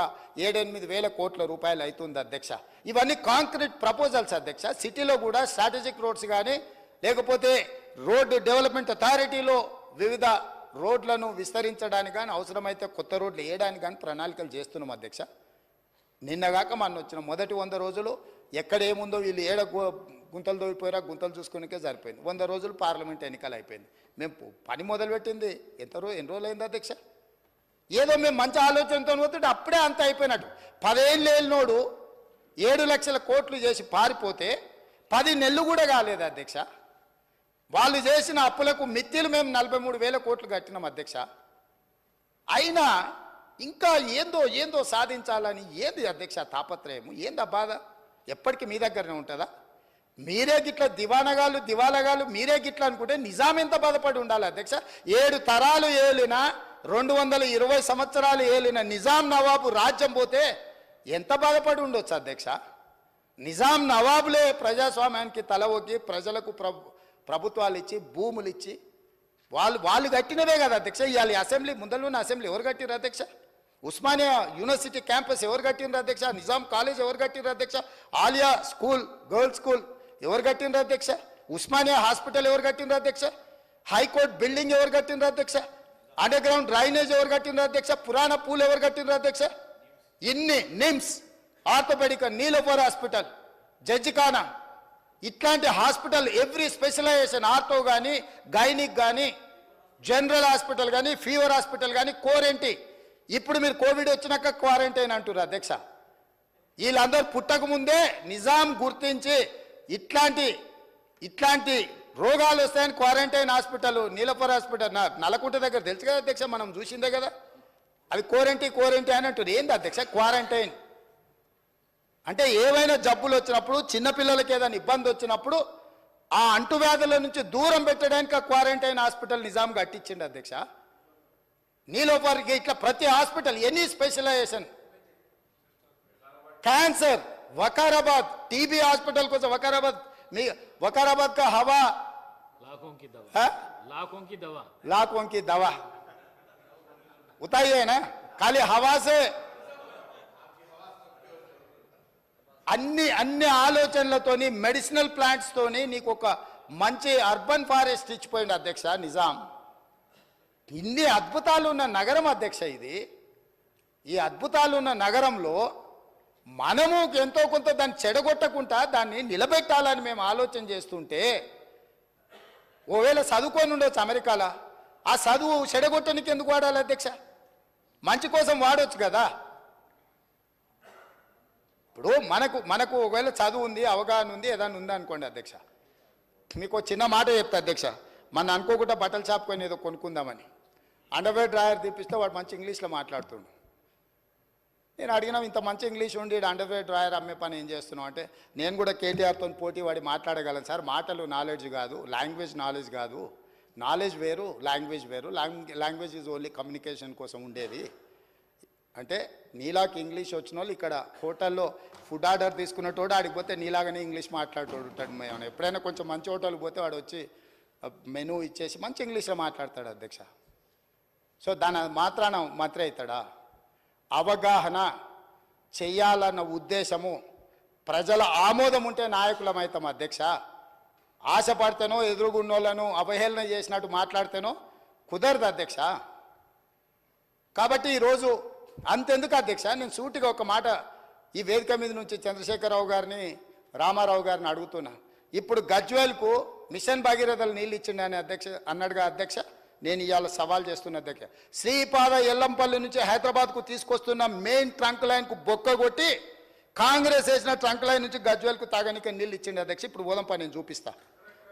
7-8,000 కోట్ల రూపాయలు అవుతుంది అధ్యక్ష. ఇవన్నీ కాంక్రీట్ ప్రపోజల్స్ అధ్యక్ష. సిటీలో కూడా స్ట్రాటజిక్ రోడ్స్ కానీ లేకపోతే రోడ్డు డెవలప్మెంట్ అథారిటీలో వివిధ రోడ్లను విస్తరించడానికి కానీ అవసరమైతే కొత్త రోడ్లు వేయడానికి కానీ ప్రణాళికలు చేస్తున్నాం అధ్యక్ష. నిన్నగాక మన వచ్చిన మొదటి 100 రోజులు ఎక్కడేముందో వీళ్ళు ఏడ గుంతలు తోగిపోయారా గుంతలు చూసుకునికే సరిపోయింది. 100 రోజులు పార్లమెంట్ ఎన్నికలు అయిపోయింది. మేము పని మొదలుపెట్టింది ఎన్ని రోజులు అయింది అధ్యక్ష? ఏదో మేము మంచి ఆలోచనతో పోతుంటే అప్పుడే అంత అయిపోయినట్టు. 10 ఏళ్ళు వెళ్ళినోడు 7 లక్షల కోట్లు చేసి పారిపోతే 10 నెలలు కూడా కాలేదు అధ్యక్ష. వాళ్ళు చేసిన అప్పులకు మిత్తిలు మేము 43,000 కోట్లు కట్టినాం అధ్యక్ష. అయినా ఇంకా ఏందో సాధించాలని ఏంది అధ్యక్ష తాపత్రయము, ఏందా బాధ? ఎప్పటికీ మీ దగ్గరనే ఉంటుందా? మీరే గిట్ల దివాలగాలు మీరే గిట్ల అనుకుంటే నిజాం ఎంత బాధపడి ఉండాలి అధ్యక్ష? 7 తరాలు ఏలిన 220 సంవత్సరాలు ఏలిన నిజాం నవాబు రాజ్యం పోతే ఎంత బాధపడి ఉండొచ్చు అధ్యక్ష? నిజాం నవాబులే ప్రజాస్వామ్యానికి తల ఒగ్గి ప్రజలకు ప్రభుత్వాలు ఇచ్చి భూములు ఇచ్చి వాళ్ళు కట్టినవే కదా అధ్యక్ష. ఇవాళ అసెంబ్లీ ముందరలోని అసెంబ్లీ ఎవరు కట్టినారు అధ్యక్ష? ఉస్మానియా యూనివర్సిటీ క్యాంపస్ ఎవరు కట్టినారు అధ్యక్ష? నిజాం కాలేజ్ ఎవరు కట్టినారు అధ్యక్ష? ఆలియా స్కూల్ గర్ల్స్ స్కూల్ ఎవరు కట్టినారు అధ్యక్ష? ఉస్మానియా హాస్పిటల్ ఎవరు కట్టినారు అధ్యక్ష? హైకోర్టు బిల్డింగ్ ఎవరు కట్టినారు అధ్యక్ష? అండర్ గ్రౌండ్ డ్రైనేజ్ ఎవరు కట్టినారు అధ్యక్ష? పురాణ పూల్ ఎవరు కట్టినారు అధ్యక్ష? ఇన్ని నిమ్స్, ఆర్థోపెడికల్, నీలోఫర్ హాస్పిటల్, జడ్జిఖానా, ఇట్లాంటి హాస్పిటల్ ఎవ్రీ స్పెషలైజేషన్, ఆర్థో కానీ గైనిక్ కానీ జనరల్ హాస్పిటల్ కానీ ఫీవర్ హాస్పిటల్ కానీ కోరెంటీ. ఇప్పుడు మీరు కోవిడ్ వచ్చినాక క్వారంటైన్ అంటున్నారు అధ్యక్ష. వీళ్ళందరూ పుట్టక ముందే నిజాం గుర్తించి ఇట్లాంటి రోగాలు వస్తాయని quarantine hospital, Niloufer hospital, Nallakunta దగ్గర తెలుసు కదా అధ్యక్ష, మనం చూసిందే కదా. అవి కోరెంటీ అని అంటారు. ఏంది అధ్యక్ష క్వారంటైన్ అంటే? ఏవైనా జబ్బులు వచ్చినప్పుడు, చిన్నపిల్లలకి ఏదైనా ఇబ్బంది వచ్చినప్పుడు ఆ అంటువ్యాధుల నుంచి దూరం పెట్టడానికి ఆ క్వారంటైన్ హాస్పిటల్ నిజాం కట్టించిండు అధ్యక్ష. నీలోఫర్కి ఇట్లా ప్రతి hospital, any specialisation, cancer, Vikarabad TB hospital కోసం वकाराबाद का हवा लाखों की दवा उताई है ना, खाली हवा से అన్ని ఆలోచనలతోని మెడిసినల్ ప్లాంట్స్ తోని నీకు ఒక మంచి అర్బన్ ఫారెస్ట్ ఇచ్చిపోయింది అధ్యక్ష నిజాం. ఇన్ని అద్భుతాలు ఉన్న నగరం అధ్యక్ష ఇది. ఈ అద్భుతాలు ఉన్న నగరంలో మనము ఎంతో కొంత దాన్ని చెడగొట్టకుండా దాన్ని నిలబెట్టాలని మేము ఆలోచన చేస్తుంటే, ఓవేళ చదువుకొని ఉండొచ్చు అమెరికాలో, ఆ చదువు చెడగొట్టడానికి ఎందుకు వాడాలి అధ్యక్ష? మంచి కోసం వాడవచ్చు కదా. ఇప్పుడు మనకు ఒకవేళ చదువు ఉంది, అవగాహన ఉంది, ఏదైనా ఉందా అనుకోండి అధ్యక్ష, మీకు చిన్న మాట చెప్తా అధ్యక్ష. మన అనుకోకుండా బట్టల షాప్ కొని ఏదో కొనుక్కుందామని అండర్వేర్ డ్రాయర్ తీపిస్తే వాడు మంచి ఇంగ్లీష్లో మాట్లాడుతుండు. నేను అడిగినా, ఇంత మంచి ఇంగ్లీష్ ఉండి అండర్వేర్ డ్రాయర్ అమ్మే పని ఏం చేస్తున్నావు అంటే, నేను కూడా కేటీఆర్తో పోటీ వాడి మాట్లాడగలను సార్. మాటలు నాలెడ్జ్ కాదు, లాంగ్వేజ్ నాలెడ్జ్ కాదు. నాలెడ్జ్ వేరు, లాంగ్వేజ్ వేరు. లాంగ్వేజ్ ఈజ్ ఓన్లీ కమ్యూనికేషన్ కోసం ఉండేది. అంటే నీలాకి ఇంగ్లీష్ వచ్చిన వాళ్ళు ఇక్కడ హోటల్లో ఫుడ్ ఆర్డర్ తీసుకున్నటోడు ఆడికి పోతే నీలాగానే ఇంగ్లీష్ మాట్లాడేటోడు ఉంటాడు. మేము ఎప్పుడైనా కొంచెం మంచి హోటల్కి పోతే వాడు వచ్చి మెనూ ఇచ్చేసి మంచి ఇంగ్లీష్లో మాట్లాడతాడు అధ్యక్ష. సో దాని మాత్రాన మంత్రి అవుతాడా? అవగాహన చెయ్యాలన్న ఉద్దేశము, ప్రజల ఆమోదం ఉంటే నాయకులం అవుతాం అధ్యక్ష. ఆశపడితేనో ఎదురుగున్నోళ్ళను అవహేళన చేసినట్టు మాట్లాడితేనో కుదరదు అధ్యక్ష. కాబట్టి ఈరోజు అంతెందుకు అధ్యక్ష, నేను సూటిగా ఒక మాట ఈ వేదిక మీద నుంచి చంద్రశేఖరరావు గారిని, రామారావు గారిని అడుగుతున్నా. ఇప్పుడు గజ్వేల్కు మిషన్ భగీరథలు నీళ్ళు ఇచ్చిండని అన్నాడుగా అధ్యక్ష. నేను ఇవాళ సవాల్ చేస్తున్న అధ్యక్ష, శ్రీపాద ఎల్లంపల్లి నుంచి హైదరాబాద్కు తీసుకొస్తున్న మెయిన్ ట్రంక్ లైన్కు బొక్క కొట్టి కాంగ్రెస్ వేసిన ట్రంక్ లైన్ నుంచి గజ్వేల్కు తాగనికే నీళ్ళు ఇచ్చింది అధ్యక్ష. ఇప్పుడు పోదంపా, నేను చూపిస్తా.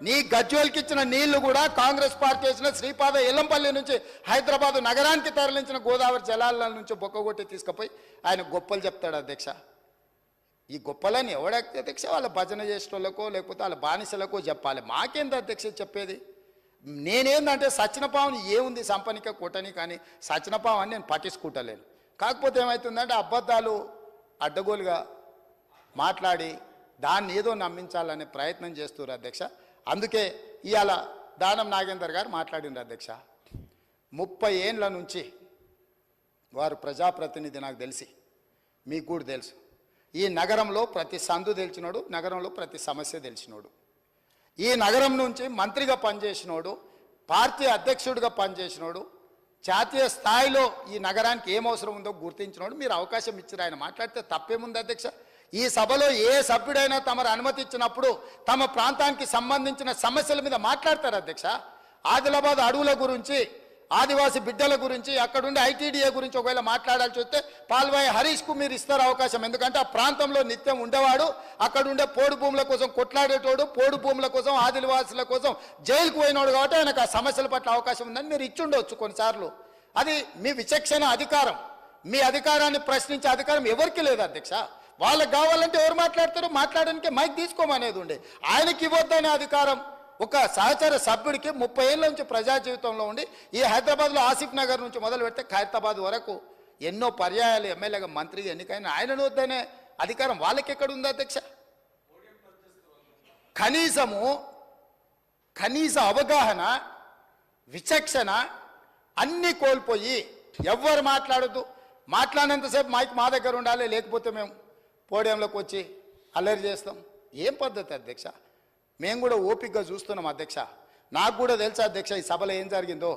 నీ గజ్వేల్కి ఇచ్చిన నీళ్లు కూడా కాంగ్రెస్ పార్టీ వేసిన శ్రీపాద ఎల్లంపల్లి నుంచి హైదరాబాద్ నగరానికి తరలించిన గోదావరి జలాల నుంచి బొక్క కొట్టి తీసుకుపోయి ఆయన గొప్పలు చెప్తాడు అధ్యక్ష. ఈ గొప్పలని ఎవడైతే అధ్యక్ష వాళ్ళ భజన చేసేటోళ్ళకో లేకపోతే వాళ్ళ బానిసలకో చెప్పాలి. మాకేంది అధ్యక్ష చెప్పేది? నేనేందంటే సచ్చినపావుని ఏముంది సంపనిక కొట్టని, కానీ సచ్చినపావని నేను పట్టించుకుంటలేను. కాకపోతే ఏమవుతుందంటే అబద్ధాలు అడ్డగోలుగా మాట్లాడి దాన్ని ఏదో నమ్మించాలనే ప్రయత్నం చేస్తున్నారు అధ్యక్ష. అందుకే ఇవాళ దానం నాగేందర్ గారు మాట్లాడిండ్రు అధ్యక్ష. 30 ఏండ్ల నుంచి వారు ప్రజాప్రతినిధి, నాకు తెలిసి మీకు కూడా తెలుసు. ఈ నగరంలో ప్రతి సందు తెలిసినోడు, నగరంలో ప్రతి సమస్య తెలిసినోడు, ఈ నగరం నుంచి మంత్రిగా పనిచేసినోడు, పార్టీ అధ్యక్షుడిగా పనిచేసినోడు, జాతీయ స్థాయిలో ఈ నగరానికి ఏం అవసరం ఉందో గుర్తించినోడు. మీరు అవకాశం ఇచ్చారు, ఆయన మాట్లాడితే తప్పేముంది అధ్యక్ష? ఈ సభలో ఏ సభ్యుడైనా తమరు అనుమతి ఇచ్చినప్పుడు తమ ప్రాంతానికి సంబంధించిన సమస్యల మీద మాట్లాడతారు అధ్యక్ష. ఆదిలాబాద్ అడవుల గురించి, ఆదివాసీ బిడ్డల గురించి, అక్కడుండే ఐటీడీఏ గురించి ఒకవేళ మాట్లాడాల్సి వస్తే పాల్వాయి హరీష్కు మీరు ఇస్తారు అవకాశం. ఎందుకంటే ఆ ప్రాంతంలో నిత్యం ఉండేవాడు, అక్కడుండే పోడు భూముల కోసం కొట్లాడేటోడు, పోడు భూముల కోసం ఆదివాసుల కోసం జైలుకు పోయినోడు, కాబట్టి ఆయనకు ఆ సమస్యల పట్ల అవకాశం ఉందని మీరు ఇచ్చుండవచ్చు కొన్నిసార్లు. అది మీ విచక్షణ అధికారం. మీ అధికారాన్ని ప్రశ్నించే అధికారం ఎవరికి లేదు అధ్యక్ష. వాళ్ళకి కావాలంటే ఎవరు మాట్లాడతారో మాట్లాడడానికి మైక్ తీసుకోమనేది ఉండే. ఆయనకి ఇవ్వద్దనే అధికారం ఒక సహచర సభ్యుడికి 30 ఏళ్ళ నుంచి ప్రజా జీవితంలో ఉండి ఈ హైదరాబాద్లో ఆసిఫ్ నగర్ నుంచి మొదలు పెడితే ఖైరతాబాద్ వరకు ఎన్నో పర్యాయాలు ఎమ్మెల్యేగా మంత్రిగా ఎన్నికైన ఆయనను వద్దనే అధికారం వాళ్ళకి ఎక్కడ ఉంది అధ్యక్ష? కనీస అవగాహన, విచక్షణ అన్నీ కోల్పోయి ఎవ్వరు మాట్లాడద్దు, మాట్లాడినంతసేపు మైక్ మా దగ్గర ఉండాలి, లేకపోతే మేము పోడియంలోకి వచ్చి అల్లరి చేస్తాం. ఏం పద్ధతి అధ్యక్ష? మేము కూడా ఓపికగా చూస్తున్నాం అధ్యక్ష. నాకు కూడా తెలుసా అధ్యక్ష ఈ సభలో ఏం జరిగిందో.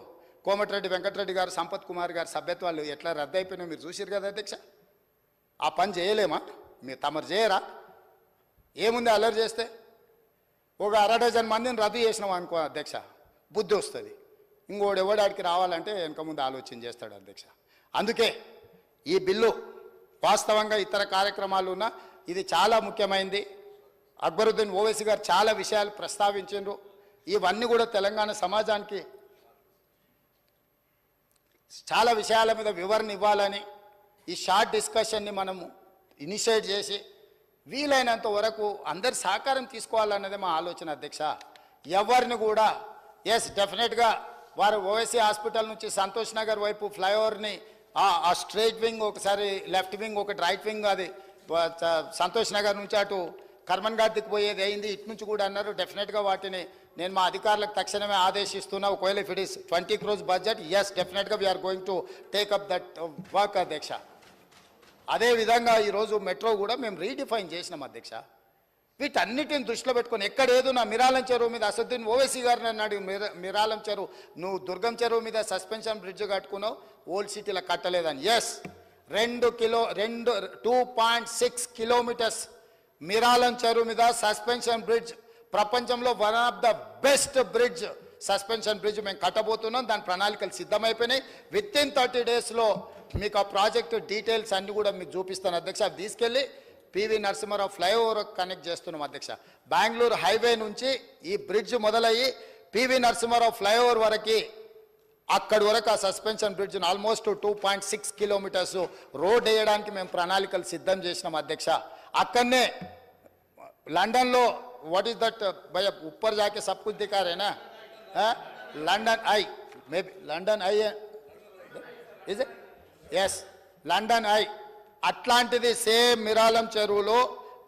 కోమటిరెడ్డి వెంకటరెడ్డి గారు, సంపత్ కుమార్ గారు సభ్యత్వాలు ఎట్లా రద్దయిపోయినా మీరు చూసిరు కదా అధ్యక్ష. ఆ పని చేయలేమా? మీరు తమరు చేయరా? ఏముంది అల్లరి చేస్తే? ఒక 1/2 డజన్ మందిని రద్దు చేసినాం అనుకో అధ్యక్ష, బుద్ధి వస్తుంది. ఇంకోడు ఎవడాడికి రావాలంటే వెనక ముందు ఆలోచన చేస్తాడు అధ్యక్ష. అందుకే ఈ బిల్లు వాస్తవంగా ఇతర కార్యక్రమాలు ఉన్న ఇది చాలా ముఖ్యమైనది. అక్బరుద్దీన్ ఓవైసీ గారు చాలా విషయాలు ప్రస్తావించారు. ఇవన్నీ కూడా తెలంగాణ సమాజానికి చాలా విషయాల మీద వివరణ ఇవ్వాలని ఈ షార్ట్ డిస్కషన్ని మనము ఇనిషియేట్ చేసి వీలైనంత వరకు అందరి సహకారం తీసుకోవాలన్నదే మా ఆలోచన అధ్యక్ష. ఎవరిని కూడా డెఫినెట్గా వారు ఓవైసీ హాస్పిటల్ నుంచి సంతోష్ నగర్ వైపు ఫ్లైఓవర్ని ఆ స్ట్రైట్ వింగ్ ఒకసారి, లెఫ్ట్ వింగ్ ఒకటి, రైట్ వింగ్ అది సంతోష్ నగర్ నుంచి అటు కర్మన్ ఘాట్ దిక్కుపోయేది అయింది, ఇటు నుంచి కూడా అన్నారు. డెఫినెట్గా వాటిని నేను మా అధికారులకు తక్షణమే ఆదేశిస్తున్నా. ఒకవేళ if it is 20 crores budget, డెఫినెట్గా we are going to take up that work అధ్యక్ష. అదేవిధంగా ఈరోజు మెట్రో కూడా మేము రీడిఫైన్ చేసినాం అధ్యక్ష. వీటన్నిటిని దృష్టిలో పెట్టుకొని ఎక్కడేదో నా మిరాలం చెరువు మీద అసదుద్దీన్ ఓవైసీ గారిని అన్నాడు, మిరాలం చెరువు నువ్వు దుర్గం చెరువు మీద సస్పెన్షన్ బ్రిడ్జ్ కట్టుకున్నావు, ఓల్డ్ సిటీలో కట్టలేదని. 2.6 kilometers మిరాలం చెరువు మీద సస్పెన్షన్ బ్రిడ్జ్, ప్రపంచంలో one of the best bridge, suspension bridge మేము కట్టబోతున్నాం. దాని ప్రణాళికలు సిద్ధమైపోయినాయి. విత్ ఇన్ 30 daysలో మీకు ఆ ప్రాజెక్టు డీటెయిల్స్ అన్ని కూడా మీకు చూపిస్తాను అధ్యక్ష. అవి తీసుకెళ్ళి పివి నరసింహారావు ఫ్లైఓవర్ కనెక్ట్ చేస్తున్నాం అధ్యక్ష. బెంగళూరు హైవే నుంచి ఈ బ్రిడ్జ్ మొదలయ్యి పివి నరసింహారావు ఫ్లైఓవర్ వరకు, అక్కడి వరకు ఆ సస్పెన్షన్ బ్రిడ్జ్ను ఆల్మోస్ట్ 2.6 kilometers రోడ్ వేయడానికి మేము ప్రణాళికలు సిద్ధం చేసినాం అధ్యక్ష. అక్కడనే లండన్లో వాట్ ఈస్ దట్ భయ ఉప్పర్ జాకే సబ్ కుछ दिखा रहे ना, London I maybe London I is it? London I అట్లాంటిది సేమ్ మిరాలం చెరువులో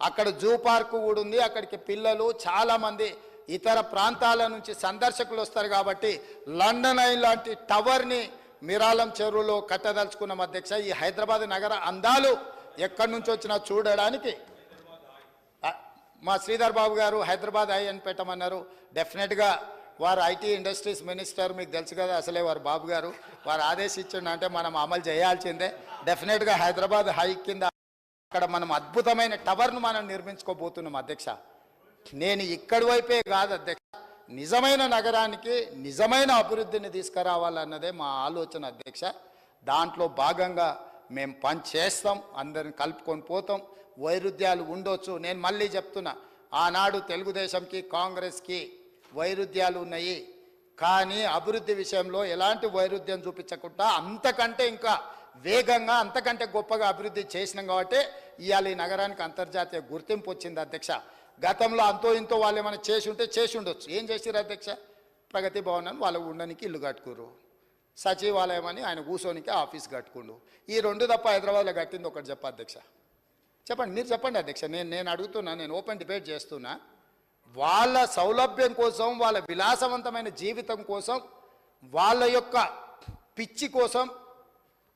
అక్కడ జూ పార్కు కూడా ఉంది. అక్కడికి పిల్లలు చాలామంది ఇతర ప్రాంతాల నుంచి సందర్శకులు వస్తారు కాబట్టి లండన్ ఐ లాంటి టవర్ని మిరాలం చెరువులో కట్టదలుచుకున్నాం అధ్యక్ష. ఈ హైదరాబాద్ నగర అందాలు ఎక్కడి నుంచి వచ్చినా చూడడానికి మా శ్రీధర్ బాబు గారు హైదరాబాద్ ఐ అని పెట్టమన్నారు. డెఫినెట్గా వారు ఐటీ ఇండస్ట్రీస్ మినిస్టర్, మీకు తెలుసు కదా అసలే వారు బాబు గారు, వారు ఆదేశించండి అంటే మనం అమలు చేయాల్సిందే. డెఫినెట్గా హైదరాబాద్ హై కింద అక్కడ మనం అద్భుతమైన టవర్ను మనం నిర్మించుకోబోతున్నాం అధ్యక్ష. నేను ఇక్కడి వైపే కాదు అధ్యక్ష, నిజమైన నగరానికి నిజమైన అభివృద్ధిని తీసుకురావాలన్నదే మా ఆలోచన అధ్యక్ష. దాంట్లో భాగంగా మేము పని చేస్తాం, అందరిని కలుపుకొని పోతాం. వైరుధ్యాలు ఉండొచ్చు, నేను మళ్ళీ చెప్తున్నా, ఆనాడు తెలుగుదేశంకి కాంగ్రెస్కి వైరుధ్యాలు ఉన్నాయి, కానీ అభివృద్ధి విషయంలో ఎలాంటి వైరుధ్యం చూపించకుండా అంతకంటే ఇంకా వేగంగా అంతకంటే గొప్పగా అభివృద్ధి చేసినాం కాబట్టి ఇవాళ ఈ నగరానికి అంతర్జాతీయ గుర్తింపు వచ్చింది అధ్యక్ష. గతంలో అంతో ఇంతో వాళ్ళు ఏమైనా చేసి ఉంటే చేసి ఉండొచ్చు. ఏం చేసిరు అధ్యక్ష? ప్రగతి భవన్ అని వాళ్ళు ఉండడానికి ఇల్లు కట్టుకురు, సచివాలయం అని ఆయన కూర్చోనికి ఆఫీస్ కట్టుకుండు. ఈ 2 తప్ప హైదరాబాద్లో కట్టింది ఒకటి చెప్ప అధ్యక్ష. చెప్పండి, మీరు చెప్పండి అధ్యక్ష. నేను అడుగుతున్నా, నేను ఓపెన్ డిబేట్ చేస్తున్నా. వాళ్ళ సౌలభ్యం కోసం, వాళ్ళ విలాసవంతమైన జీవితం కోసం, వాళ్ళ యొక్క పిచ్చి కోసం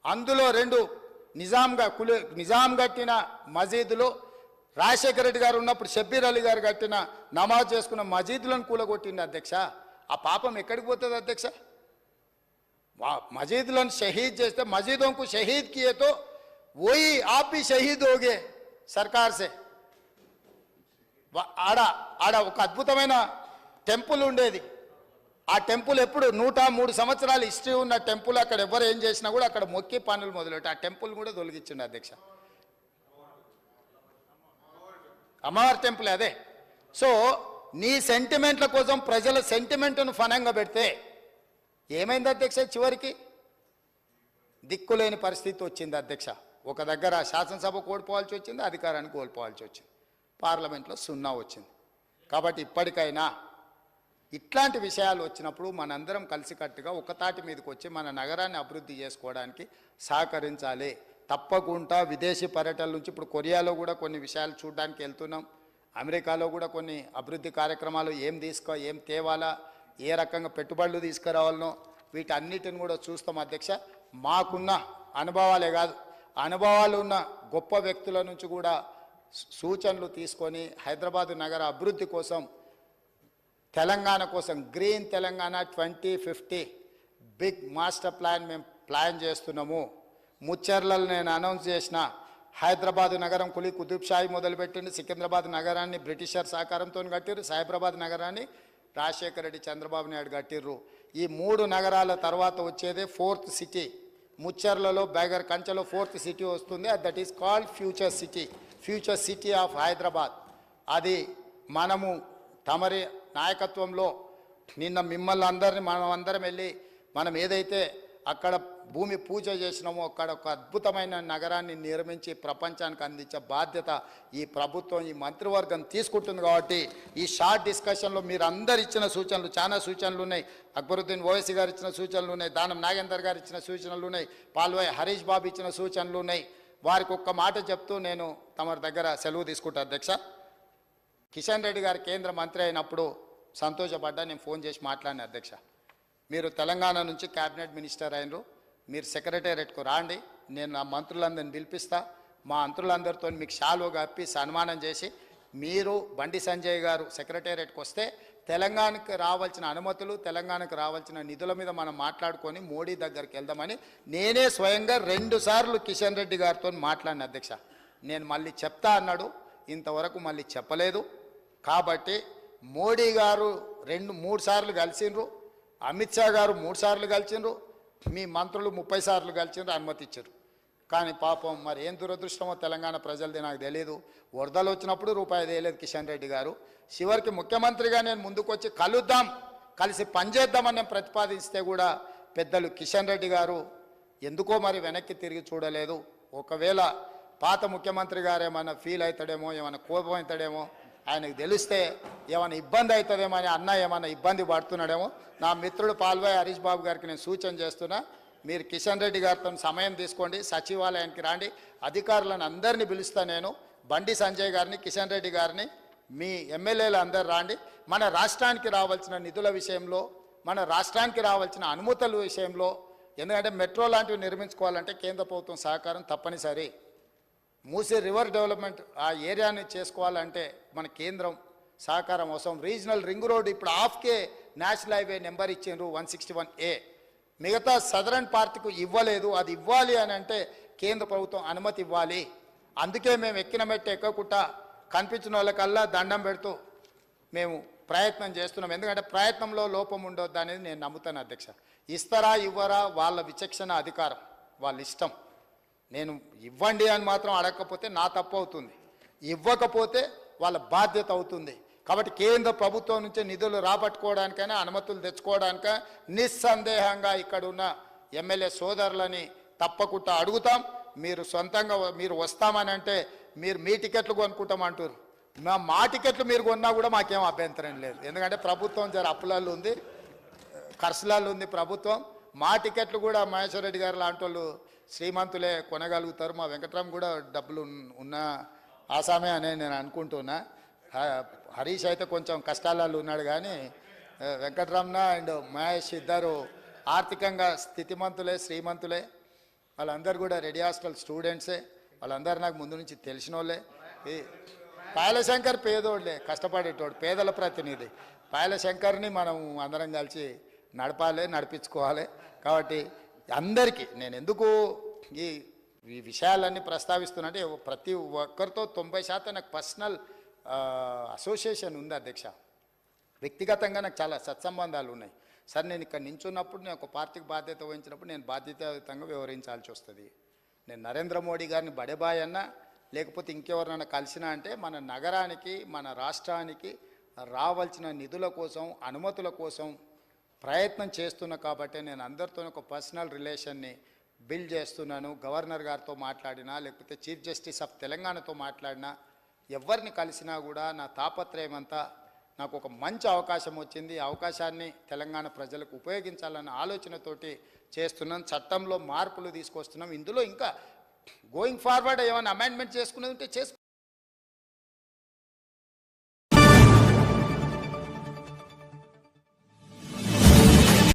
అందులో 2 నిజాం కట్టిన మసీదులు, రాజశేఖర రెడ్డి గారు ఉన్నప్పుడు షబ్బీర్ అలీ గారు కట్టిన నమాజ్ చేసుకున్న మసీదులను కూలగొట్టింది అధ్యక్ష. ఆ పాపం ఎక్కడికి పోతుంది అధ్యక్ష? మసీదులను షహీద్ చేస్తే మసీదోं को शहीद किए तो वही आप भी शहीद हो गए सरकार से. ఆడ ఒక అద్భుతమైన టెంపుల్ ఉండేది. ఆ టెంపుల్ ఎప్పుడు 103 సంవత్సరాల హిస్టరీ ఉన్న టెంపుల్. అక్కడ ఎవరు ఏం చేసినా కూడా అక్కడ మొక్కి పనులు మొదలెట్టి ఆ టెంపుల్ కూడా తొలగించిండు అధ్యక్ష. అమ్మవారి టెంపుల్ అదే. సో నీ సెంటిమెంట్ల కోసం ప్రజల సెంటిమెంట్ను ఫనంగా పెడితే ఏమైంది అధ్యక్ష? చివరికి దిక్కులేని పరిస్థితి వచ్చింది అధ్యక్ష. ఒక దగ్గర శాసనసభ కోల్పోవాల్సి వచ్చింది, అధికారాన్ని కోల్పోవాల్సి వచ్చింది, పార్లమెంట్లో 0 వచ్చింది. కాబట్టి ఇప్పటికైనా ఇట్లాంటి విషయాలు వచ్చినప్పుడు మనందరం కలిసికట్టుగా ఒకతాటి మీదకి వచ్చి మన నగరాన్ని అభివృద్ధి చేసుకోవడానికి సహకరించాలి. తప్పకుండా విదేశీ పర్యటనల నుంచి ఇప్పుడు కొరియాలో కూడా కొన్ని విషయాలు చూడడానికి వెళ్తున్నాం, అమెరికాలో కూడా కొన్ని అభివృద్ధి కార్యక్రమాలు ఏం తేవాలా, ఏ రకంగా పెట్టుబడులు తీసుకురావాలనో వీటన్నిటిని కూడా చూస్తాం అధ్యక్ష. మాకున్న అనుభవాలే కాదు, అనుభవాలు ఉన్న గొప్ప వ్యక్తుల నుంచి కూడా సూచనలు తీసుకొని హైదరాబాదు నగర అభివృద్ధి కోసం, తెలంగాణ కోసం green Telangana 2050 big master plan మేము ప్లాన్ చేస్తున్నాము. ముచ్చర్లలో నేను అనౌన్స్ చేసిన హైదరాబాదు నగరం కులీ కుతుబ్ షాహీ మొదలుపెట్టింది, సికింద్రాబాద్ నగరాన్ని బ్రిటిషర్ సహకారంతో కట్టిర్రు, సైబరాబాద్ నగరాన్ని రాజశేఖర రెడ్డి చంద్రబాబు నాయుడు కట్టిర్రు. ఈ 3 నగరాల తర్వాత వచ్చేదే 4th సిటీ. ముచ్చర్లలో బైగర్ కంచెలో 4th సిటీ వస్తుంది, that is called future city of Hyderabad. అది మనము తమరి నాయకత్వంలో నిన్న మిమ్మల్ని అందరినీ మనమందరం వెళ్ళి మనం ఏదైతే అక్కడ భూమి పూజ చేసినామో అక్కడ ఒక అద్భుతమైన నగరాన్ని నిర్మించి ప్రపంచానికి అందించే బాధ్యత ఈ ప్రభుత్వం, ఈ మంత్రివర్గం తీసుకుంటుంది. కాబట్టి ఈ షార్ట్ డిస్కషన్లో మీరు అందరు ఇచ్చిన సూచనలు, చాలా సూచనలు ఉన్నాయి. అక్బరుద్దీన్ ఓవైసీ గారు ఇచ్చిన సూచనలు ఉన్నాయి, దానం నాగేందర్ గారు ఇచ్చిన సూచనలు ఉన్నాయి, పాల్వాయి హరీష్ బాబు ఇచ్చిన సూచనలు ఉన్నాయి. వారికి ఒక్క మాట చెప్తూ నేను తమరి దగ్గర సెలవు తీసుకుంటా అధ్యక్ష. కిషన్ రెడ్డి గారు కేంద్ర మంత్రి అయినప్పుడు సంతోషపడ్డా, నేను ఫోన్ చేసి మాట్లాడిన అధ్యక్ష. మీరు తెలంగాణ నుంచి క్యాబినెట్ మినిస్టర్ అయినరు, మీరు సెక్రటేరియట్కు రాండి, నేను నా మంత్రులందరిని పిలిపిస్తా, మా మంత్రులందరితో మీకు షాల్వ కప్పి సన్మానం చేసి మీరు బండి సంజయ్ గారు సెక్రటేరియట్కి వస్తే తెలంగాణకు రావాల్సిన అనుమతులు, తెలంగాణకు రావాల్సిన నిధుల మీద మనం మాట్లాడుకొని మోడీ దగ్గరికి వెళ్దామని నేనే స్వయంగా 2 సార్లు కిషన్ రెడ్డి గారితో మాట్లాడిన అధ్యక్ష. నేను మళ్ళీ చెప్తా అన్నాడు, ఇంతవరకు మళ్ళీ చెప్పలేదు. కాబట్టి మోడీ గారు 2-3 సార్లు కలిసిండ్రు, అమిత్ షా గారు 3 సార్లు కలిసిండ్రు, మీ మంత్రులు 30 సార్లు కలిసిండ్రు, అనుమతి ఇచ్చారు. కానీ పాపం మరి ఏం దురదృష్టమో తెలంగాణ ప్రజలది నాకు తెలియదు. వరదలు వచ్చినప్పుడు రూపాయి వేయలేదు కిషన్ రెడ్డి గారు. చివరికి ముఖ్యమంత్రిగా నేను ముందుకు వచ్చి కలుద్దాం, కలిసి పనిచేద్దామని నేను ప్రతిపాదిస్తే కూడా పెద్దలు కిషన్ రెడ్డి గారు ఎందుకో మరి వెనక్కి తిరిగి చూడలేదు. ఒకవేళ పాత ముఖ్యమంత్రి గారు ఏమైనా ఫీల్ అవుతాడేమో, ఏమైనా కోపం అవుతాడేమో, ఆయనకు తెలిస్తే ఏమైనా ఇబ్బంది అవుతుందేమో అని అన్న ఏమైనా ఇబ్బంది పడుతున్నాడేమో. నా మిత్రుడు పాల్వాయి హరీష్ బాబు గారికి నేను సూచన చేస్తున్నా, మీరు కిషన్ రెడ్డి గారితో సమయం తీసుకోండి, సచివాలయానికి రాండి, అధికారులను అందరినీ పిలుస్తా నేను, బండి సంజయ్ గారిని, కిషన్ రెడ్డి గారిని, మీ ఎమ్మెల్యేలు అందరు రాండి. మన రాష్ట్రానికి రావాల్సిన నిధుల విషయంలో, మన రాష్ట్రానికి రావాల్సిన అనుమతుల విషయంలో, ఎందుకంటే మెట్రో లాంటివి నిర్మించుకోవాలంటే కేంద్ర ప్రభుత్వం సహకారం తప్పనిసరి. మూసీ రివర్ డెవలప్మెంట్ ఆ ఏరియాని చేసుకోవాలంటే మన కేంద్రం సహకారం అవసరం. రీజనల్ రింగ్ రోడ్ ఇప్పుడు హాఫ్కే నేషనల్ హైవే నెంబర్ ఇచ్చిండ్రు 161A, మిగతా సదరన్ పార్ట్కు ఇవ్వలేదు. అది ఇవ్వాలి అని అంటే కేంద్ర ప్రభుత్వం అనుమతి ఇవ్వాలి. అందుకే మేము ఎక్కిన మెట్టు ఎక్కకుండా కనిపించిన వాళ్ళకల్లా దండం పెడుతూ మేము ప్రయత్నం చేస్తున్నాం. ఎందుకంటే ప్రయత్నంలో లోపం ఉండొద్దు అనేది నేను నమ్ముతాను అధ్యక్ష. ఇస్తారా ఇవ్వరా వాళ్ళ విచక్షణ అధికారం, వాళ్ళ ఇష్టం. నేను ఇవ్వండి అని మాత్రం అడగకపోతే నా తప్పు అవుతుంది, ఇవ్వకపోతే వాళ్ళ బాధ్యత అవుతుంది. కాబట్టి కేంద్ర ప్రభుత్వం నుంచి నిధులు రాబట్టుకోవడానికైనా అనుమతులు తెచ్చుకోవడానిక నిస్సందేహంగా ఇక్కడున్న ఎమ్మెల్యే సోదరులని తప్పకుండా అడుగుతాం. మీరు సొంతంగా మీరు వస్తామని అంటే మీరు మీ టికెట్లు కొనుక్కుంటామంటారు, మా టికెట్లు మీరు కొన్నా కూడా మాకేం అభ్యంతరం లేదు. ఎందుకంటే ప్రభుత్వం జర అప్పులలో ఉంది, ఖర్చులలో ఉంది ప్రభుత్వం. మా టికెట్లు కూడా మహేశ్వర రెడ్డి గారు లాంటి వాళ్ళు శ్రీమంతులే కొనగలుగుతారు. మా వెంకట్రామ్ కూడా డబ్బులు ఉన్న ఆసామే అనే నేను అనుకుంటున్నా. హరీష్ అయితే కొంచెం కష్టాలలో ఉన్నాడు, కానీ వెంకట్రామ్న అండ్ మహేష్ ఇద్దరు ఆర్థికంగా స్థితిమంతులే, శ్రీమంతులే. వాళ్ళందరూ కూడా రెడీ హాస్టల్ స్టూడెంట్సే, వాళ్ళందరూ నాకు ముందు నుంచి తెలిసిన వాళ్ళే. పాయలశంకర్ పేదోళ్ళే, కష్టపడేటోడు, పేదల ప్రతినిధి. పాయలశంకర్ని మనం అందరం కలిసి నడపాలి, నడిపించుకోవాలి. కాబట్టి అందరికీ నేను ఎందుకు ఈ విషయాలన్నీ ప్రస్తావిస్తున్నట్టే, ప్రతి ఒక్కరితో 90% నాకు పర్సనల్ అసోసియేషన్ ఉంది అధ్యక్ష. వ్యక్తిగతంగా నాకు చాలా సత్సంబంధాలు ఉన్నాయి. సార్ నేను ఇక్కడ నించున్నప్పుడు, నేను ఒక పార్టీకి బాధ్యత వహించినప్పుడు నేను బాధ్యతాయుతంగా వ్యవహరించాల్సి వస్తుంది. నేను నరేంద్ర మోడీ గారిని బడేబాయ్ అన్నా లేకపోతే ఇంకెవరినైనా కలిసినా అంటే మన నగరానికి, మన రాష్ట్రానికి రావాల్సిన నిధుల కోసం, అనుమతుల కోసం ప్రయత్నం చేస్తున్నా. కాబట్టి నేను అందరితో ఒక పర్సనల్ రిలేషన్ని బిల్ చేస్తున్నాను. గవర్నర్ గారితో మాట్లాడినా లేకపోతే చీఫ్ జస్టిస్ ఆఫ్ తెలంగాణతో మాట్లాడినా ఎవరిని కలిసినా కూడా నా తాపత్రయం అంతా నాకు ఒక మంచి అవకాశం వచ్చింది, ఈ అవకాశాన్ని తెలంగాణ ప్రజలకు ఉపయోగించాలన్న ఆలోచనతోటి చేస్తున్నాం. చట్టంలో మార్పులు తీసుకొస్తున్నాం. ఇందులో ఇంకా గోయింగ్ ఫార్వర్డ్ ఏమైనా అమెండ్మెంట్ చేసుకునేది ఉంటే